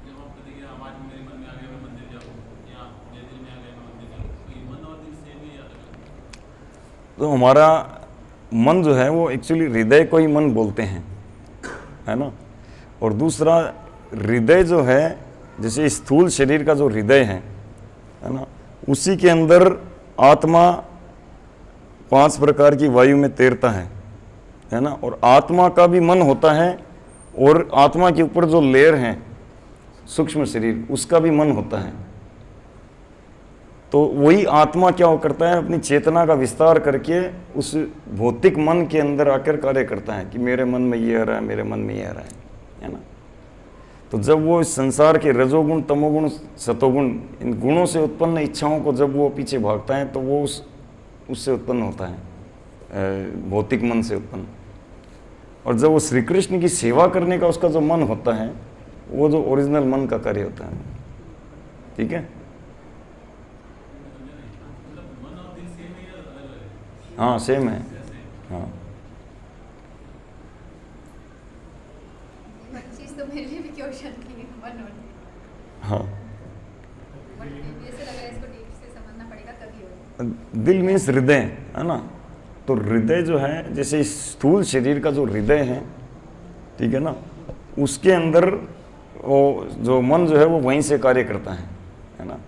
जब आप कहते हैं आवाज मेरे मन में आ गया मैं मंदिर जाऊँ, या मेरे दिल में आ गया मैं मंदिर जाऊँ, तो ये मन और दिल से भी अलग अलग। तो हमारा मन जो है वो एक्चुअली हृदय को ही मन बोलते हैं, है ना। और दूसरा हृदय जो है, जैसे स्थूल शरीर का जो हृदय है ना, उसी के अंदर आत्मा 5 प्रकार की वायु में तैरता है ना। और आत्मा का भी मन होता है, और आत्मा के ऊपर जो लेयर है सूक्ष्म शरीर, उसका भी मन होता है। तो वही आत्मा क्या करता है, अपनी चेतना का विस्तार करके उस भौतिक मन के अंदर आकर कार्य करता है कि मेरे मन में ये आ रहा है, मेरे मन में ये आ रहा है ना। तो जब वो इस संसार के रजोगुण, तमोगुण, सतोगुण, इन गुणों से उत्पन्न इच्छाओं को जब वो पीछे भागता है, तो वो उससे उत्पन्न होता है, भौतिक मन से उत्पन्न। और जब वो श्री कृष्ण की सेवा करने का उसका जो मन होता है, वो जो ओरिजिनल मन का कार्य होता है। ठीक है, हाँ सेम है, हाँ। चीज तो मेरे लिए भी क्वेश्चन थी, मन और हाँ, बट ऐसे लग रहा है इसको डीप से समझना पड़ेगा तभी होगा। दिल मीन्स हृदय, है ना। तो हृदय जो है, जैसे इस स्थूल शरीर का जो हृदय है, ठीक है ना, उसके अंदर वो जो मन जो है वो वहीं से कार्य करता है ना।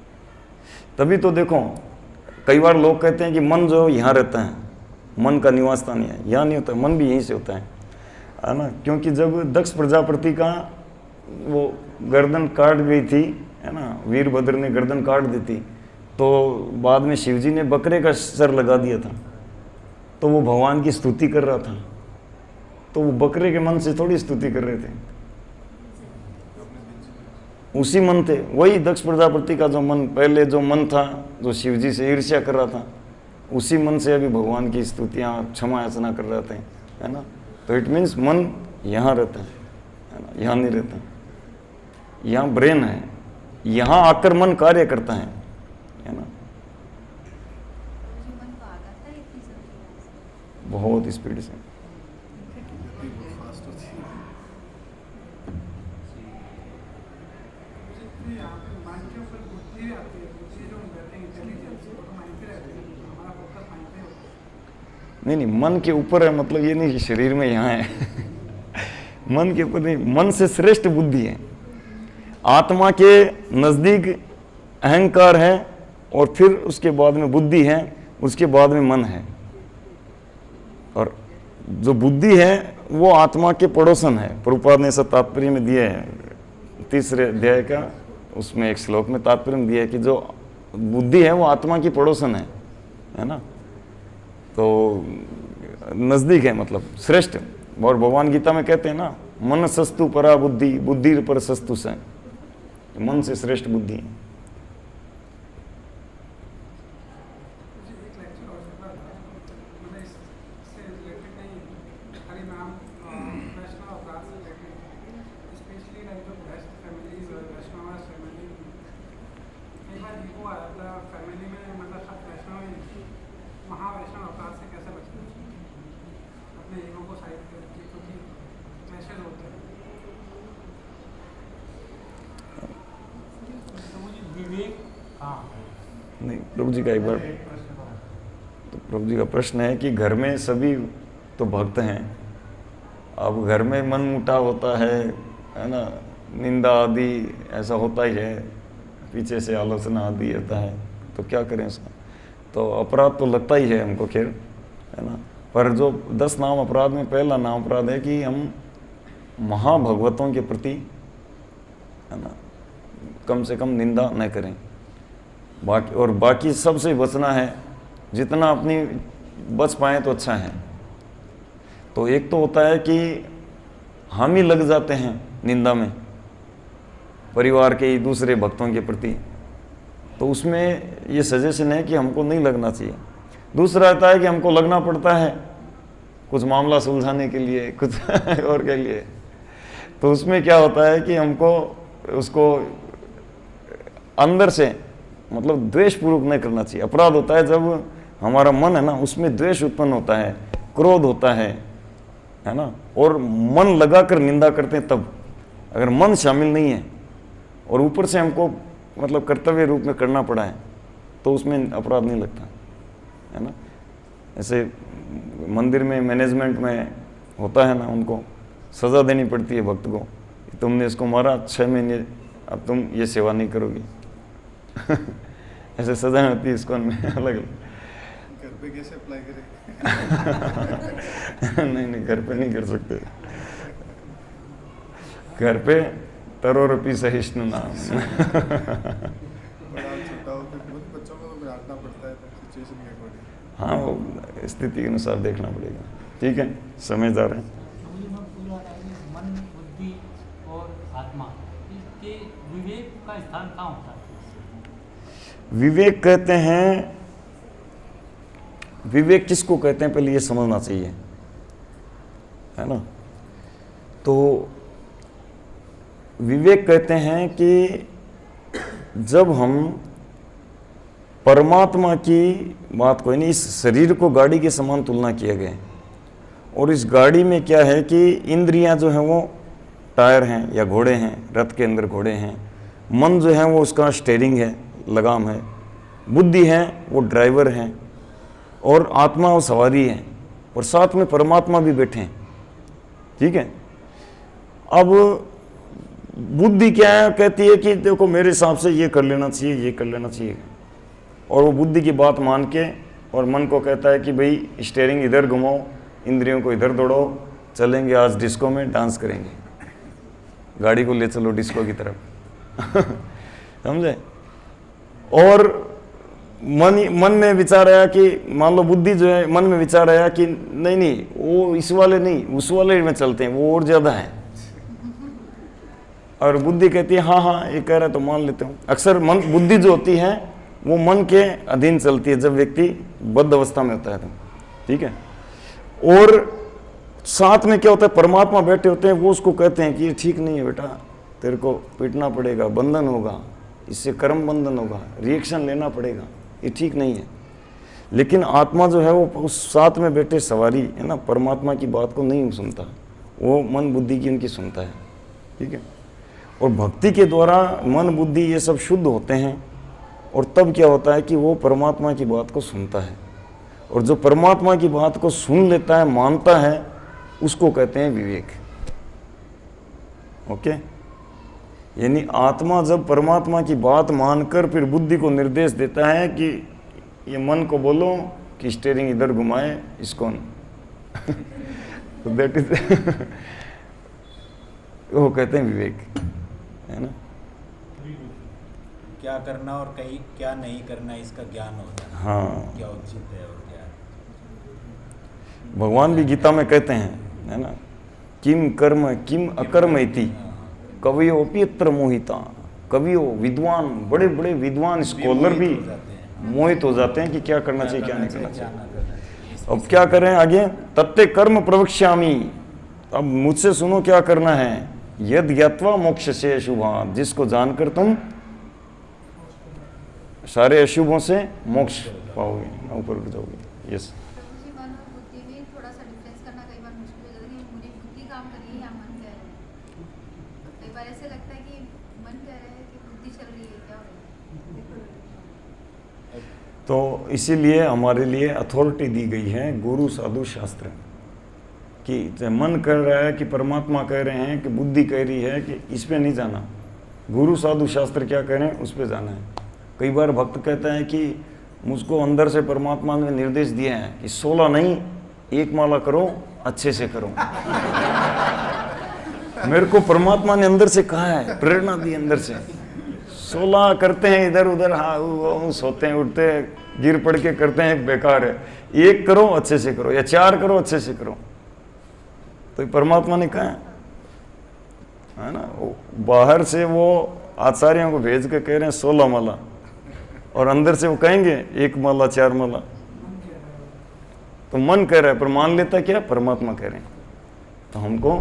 तभी तो देखो कई बार लोग कहते हैं कि मन जो यहाँ रहता है, मन का निवास स्थान है, यहाँ नहीं होता, मन भी यहीं से होता है ना। क्योंकि जब दक्ष प्रजापति का वो गर्दन काट गई थी, है ना, वीरभद्र ने गर्दन काट दी थी, तो बाद में शिवजी ने बकरे का सर लगा दिया था, तो वो भगवान की स्तुति कर रहा था। तो वो बकरे के मन से थोड़ी स्तुति कर रहे थे, उसी मन थे, वही दक्ष प्रजापति का जो मन, पहले जो मन था जो शिवजी से ईर्ष्या कर रहा था, उसी मन से अभी भगवान की स्तुतियाँ, क्षमा याचना कर रहे थे, है ना। तो इट मीन्स मन यहाँ रहता है ना, यहाँ नहीं रहता। यहाँ ब्रेन है, यहाँ आकर मन कार्य करता है ना। मन को आ जाता है इतनी जल्दी से। बहुत स्पीड से। यहाँ पे माइंड के ऊपर बुद्धि आती है, बुद्धि जो कहते हैं इंटेलिजेंस, वो तो माइंड पे रहती है, हमारा फोकस माइंड पे होता है। नहीं नहीं, मन के ऊपर है, मतलब ये नहीं कि शरीर में यहाँ है मन के ऊपर नहीं, मन से श्रेष्ठ बुद्धि है। आत्मा के नज़दीक अहंकार है, और फिर उसके बाद में बुद्धि है, उसके बाद में मन है। और जो बुद्धि है वो आत्मा के पड़ोसन है। प्रभुपाद ने ऐसा तात्पर्य में दिया है, 3रे अध्याय का उसमें एक श्लोक में तात्पर्य में दिया है कि जो बुद्धि है वो आत्मा की पड़ोसन है ना। तो नज़दीक है, मतलब श्रेष्ठ। और भगवान गीता में कहते हैं ना, मन सस्तु परा बुद्धि, बुद्धि पर सस्तु से, मन से श्रेष्ठ बुद्धि है। एक लेक्चर हो चुका था, मतलब इससे रिलेटेड नहीं, हरि नाम वैष्णव अपराध से रिलेटेड, स्पेशली लाइक जो बेस्ट फैमिलीज और वैष्णव फैमिली, कई बार इको आ जाता है फैमिली में, मतलब सब वैष्णव ही, महावैष्णव अपराध से कैसे बचना चाहिए अपने ईगो को साइड करके, क्योंकि मैसेज होते हैं। विवेक हाँ नहीं, प्रभु जी का एक बार, तो प्रभु जी का प्रश्न है कि घर में सभी तो भक्त हैं, अब घर में मन मुटाव होता है ना, निंदा आदि ऐसा होता ही है, पीछे से आलोचना आदि होता है, तो क्या करें उसका। तो अपराध तो लगता ही है हमको, खैर, है ना। पर जो 10 नाम अपराध में पहला नाम अपराध है कि हम महाभगवतों के प्रति है ना, कम से कम निंदा न करें। बाकी सबसे बचना है, जितना अपनी बच पाए तो अच्छा है। तो एक तो होता है कि हम ही लग जाते हैं निंदा में परिवार के दूसरे भक्तों के प्रति, तो उसमें ये सजेशन है कि हमको नहीं लगना चाहिए। दूसरा रहता है कि हमको लगना पड़ता है कुछ मामला सुलझाने के लिए, कुछ और के लिए, तो उसमें क्या होता है कि हमको उसको अंदर से मतलब द्वेषपूर्वक नहीं करना चाहिए। अपराध होता है जब हमारा मन है ना उसमें द्वेष उत्पन्न होता है, क्रोध होता है ना, और मन लगाकर निंदा करते हैं तब। अगर मन शामिल नहीं है और ऊपर से हमको मतलब कर्तव्य रूप में करना पड़ा है तो उसमें अपराध नहीं लगता, है ना। ऐसे मंदिर में मैनेजमेंट में होता है ना, उनको सज़ा देनी पड़ती है भक्त को, तुमने इसको मारा 6 महीने, अब तुम ये सेवा नहीं करोगी। ऐसे सजा होती है इसको में अलग। घर पे कैसे अप्लाई करें? नहीं घर पे नहीं कर सकते। घर पे तरोरपी सहिष्णु नाम। बड़ा छोटा हो तो बच्चों को तो डांटना पड़ता है सिचुएशन के अकॉर्डिंग। हाँ, वो स्थिति के अनुसार देखना पड़ेगा। ठीक है, समय जा रहे हैं। मन, बुद्धि और आत्मा, इसके विवेक का स्थान कहाँ होता है? विवेक कहते हैं, विवेक किसको कहते हैं पहले ये समझना चाहिए, है ना। तो विवेक कहते हैं कि जब हम परमात्मा की बात को, यानी इस शरीर को गाड़ी के समान तुलना किया गया है, और इस गाड़ी में क्या है कि इंद्रियां जो हैं वो टायर हैं या घोड़े हैं, रथ के अंदर घोड़े हैं, मन जो है वो उसका स्टीयरिंग है, लगाम है, बुद्धि है वो ड्राइवर है, और आत्मा वो सवारी है, और साथ में परमात्मा भी बैठे हैं। ठीक है। अब बुद्धि क्या है, कहती है कि देखो मेरे हिसाब से ये कर लेना चाहिए, ये कर लेना चाहिए, और वो बुद्धि की बात मान के, और मन को कहता है कि भाई स्टीयरिंग इधर घुमाओ, इंद्रियों को इधर दौड़ाओ, चलेंगे आज डिस्को में, डांस करेंगे, गाड़ी को ले चलो डिस्को की तरफ। समझे। और मन में विचार आया कि, मान लो बुद्धि जो है मन में विचार आया कि नहीं वो इस वाले नहीं उस वाले में चलते हैं, वो और ज़्यादा है, और बुद्धि कहती है हाँ ये कह रहा है तो मान लेते हूँ। अक्सर मन बुद्धि जो होती है वो मन के अधीन चलती है जब व्यक्ति बद्ध अवस्था में होता है तो। ठीक है। और साथ में क्या होता है, परमात्मा बैठे होते हैं, वो उसको कहते हैं कि ये ठीक नहीं है बेटा, तेरे को पीटना पड़ेगा, बंधन होगा, इससे कर्म बंधन होगा, रिएक्शन लेना पड़ेगा, ये ठीक नहीं है। लेकिन आत्मा जो है वो उस साथ में बैठे सवारी है ना, परमात्मा की बात को नहीं सुनता, वो मन बुद्धि की उनकी सुनता है। ठीक है। और भक्ति के द्वारा मन बुद्धि ये सब शुद्ध होते हैं, और तब क्या होता है कि वो परमात्मा की बात को सुनता है, और जो परमात्मा की बात को सुन लेता है, मानता है, उसको कहते हैं विवेक। ओके। यानी आत्मा जब परमात्मा की बात मानकर फिर बुद्धि को निर्देश देता है कि ये मन को बोलो कि स्टीयरिंग इधर घुमाए इसको, तो दैट इज वो कहते हैं विवेक, है ना। क्या करना और कहीं क्या नहीं करना इसका ज्ञान हो जाना। हाँ, क्या उचित है और क्या है। भगवान भी गीता में कहते हैं, है ना, किम कर्म किम अकर्म इति कवियो अपियत्र मोहिता। कवियों, विद्वान, बड़े बड़े विद्वान स्कॉलर भी मोहित हो जाते हैं कि क्या करना चाहिए क्या नहीं करना चाहिए। अब क्या करें आगे, तत्ते कर्म प्रवक्ष्यामि, अब मुझसे सुनो क्या करना है, यद ज्ञात्वा मोक्ष से शुभा, जिसको जानकर तुम सारे अशुभों से मोक्ष पाओगे, ऊपर उठ जाओगे। यस। मुझे मन और बुद्धि में थोड़ा सा डिफरेंस करना कई बार मुश्किल हो जाता है कि मुझे बुद्धि काम कर रही है या मन कह रहा है। कई बार ऐसे लगता है कि मन कह रहा है कि बुद्धि चल रही है, क्या हो रहा है। तो इसीलिए हमारे लिए अथॉरिटी दी गई है गुरु साधु शास्त्र कि मन कह रहा है कि परमात्मा कह रहे हैं कि बुद्धि कह रही है कि इस पे नहीं जाना, गुरु साधु शास्त्र क्या कह रहे हैं उस पे जाना है। कई बार भक्त कहता है कि मुझको अंदर से परमात्मा ने निर्देश दिया है कि 16 नहीं 1 माला करो, अच्छे से करो। मेरे को परमात्मा ने अंदर से कहा है, प्रेरणा दी अंदर से। 16 करते हैं इधर उधर, हाँ सोते हैं उठते हैं, गिर पड़ के करते हैं, बेकार है। 1 करो अच्छे से करो, या 4 करो अच्छे से करो। तो परमात्मा ने कहा है ना, बाहर से वो आचार्यों को भेज के कह रहे हैं 16 माला, और अंदर से वो कहेंगे 1 माला 4 माला। तो मन कह रहा है, पर मान लेता क्या, परमात्मा कह रहे हैं। तो हमको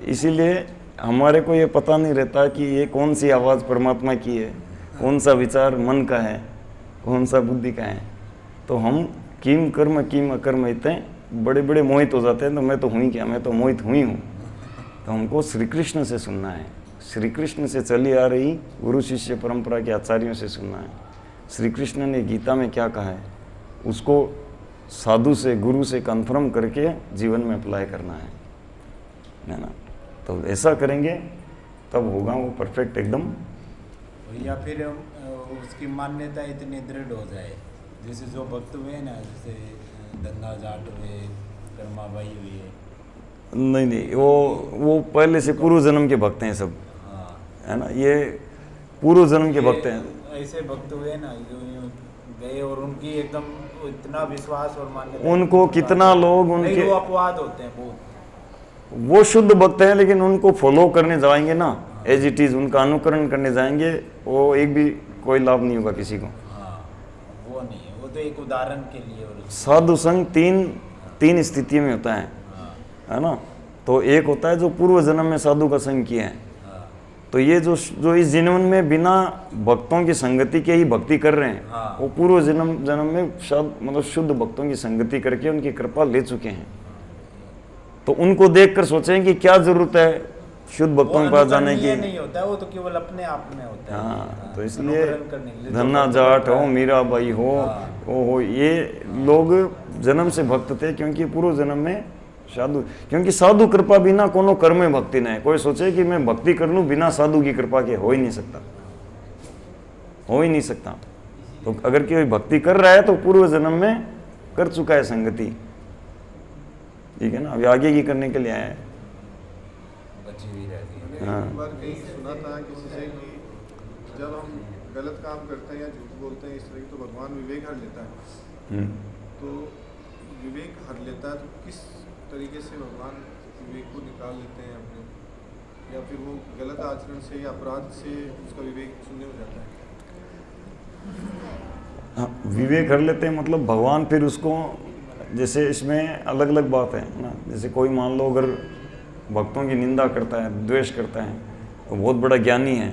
इसीलिए हमारे को ये पता नहीं रहता कि ये कौन सी आवाज़ परमात्मा की है, कौन सा विचार मन का है, कौन सा बुद्धि का है। तो हम किम कर्म किम अकर्म इतने बड़े बड़े मोहित हो जाते हैं। तो मैं तो हुई क्या, मैं तो मोहित हुई हूँ। तो हमको श्री कृष्ण से सुनना है, श्री कृष्ण से चली आ रही गुरु शिष्य परंपरा के आचार्यों से सुनना है। श्री कृष्ण ने गीता में क्या कहा है उसको साधु से, गुरु से कन्फर्म करके जीवन में अप्लाई करना है ना। तो ऐसा करेंगे तब होगा वो परफेक्ट एकदम। या फिर उसकी मान्यता इतनी दृढ़ हो जाए, जैसे जो भक्त हुए ना, जैसे धन्ना जाट हुए, कर्माबाई हुए। नहीं, वो पहले से पूर्व जन्म के भक्त हैं सब, हाँ है ना, ये पूर्व जन्म के भक्त हैं। ऐसे भक्त हुए ना जो गए और उनकी एकदम इतना विश्वास और मान्यता, उनको कितना लोग उनके वो अपवाद होते हैं बहुत। वो शुद्ध भक्त हैं, लेकिन उनको फॉलो करने जाएंगे ना, एज इट इज उनका अनुकरण करने जाएंगे, वो एक भी कोई लाभ नहीं होगा किसी को। हाँ, वो नहीं है, वो तो एक उदाहरण के लिए। और साधु संग तीन स्थितियों में होता है, है ना। तो एक होता है जो पूर्व जन्म में साधु का संग किया है। तो ये जो इस जीवन में बिना भक्तों की संगति के ही भक्ति कर रहे हैं, वो पूर्व जन्म में मतलब शुद्ध भक्तों की संगति करके उनकी कृपा ले चुके हैं। तो उनको देखकर सोचें कि क्या जरूरत है शुद्ध भक्तों के पास जाने की। नहीं होता है, वो तो केवल अपने आप में होता है। हाँ, तो इसलिए धन्ना जाट हो, मीराबाई हो, ये लोग जन्म से भक्त थे, क्योंकि पूर्व जन्म में साधु, क्योंकि साधु कृपा बिना कोनो कर्म में भक्ति नहीं है। कोई सोचे कि मैं भक्ति कर लूं बिना साधु की कृपा के, हो ही नहीं सकता, हो ही नहीं सकता। तो अगर कोई भक्ति कर रहा है तो पूर्व जन्म में कर चुका है संगति, ठीक है ना, अभी आगे की करने के लिए आया है। हाँ। एक बार कहीं सुना था किसी से कि जब हम गलत काम करते हैं या झूठ बोलते हैं इस तरह की, तो भगवान विवेक हर लेता है। तो विवेक हर लेता है, तो किस तरीके से भगवान विवेक को निकाल लेते हैं अपने, या फिर वो गलत आचरण से या अपराध से उसका विवेक शून्य हो जाता है? हाँ, विवेक हर लेते हैं मतलब भगवान फिर उसको, जैसे इसमें अलग अलग बात है ना। जैसे कोई मान लो अगर भक्तों की निंदा करता है, द्वेष करता है, तो बहुत बड़ा ज्ञानी है,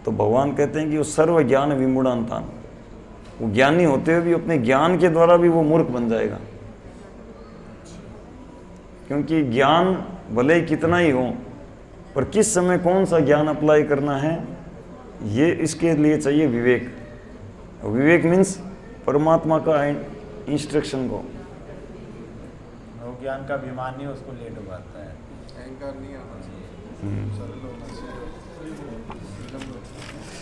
तो भगवान कहते हैं कि वो सर्व ज्ञान विमूढ़ान्तान, वो ज्ञानी होते हुए भी अपने ज्ञान के द्वारा भी वो मूर्ख बन जाएगा। क्योंकि ज्ञान भले ही कितना ही हो, पर किस समय कौन सा ज्ञान अप्लाई करना है, ये इसके लिए चाहिए विवेक। विवेक मीन्स परमात्मा का इंस्ट्रक्शन को, वो ज्ञान का अभिमानी उसको ले डुबाता है, अहंकार नहीं आना चाहिए, सरल होना चाहिए।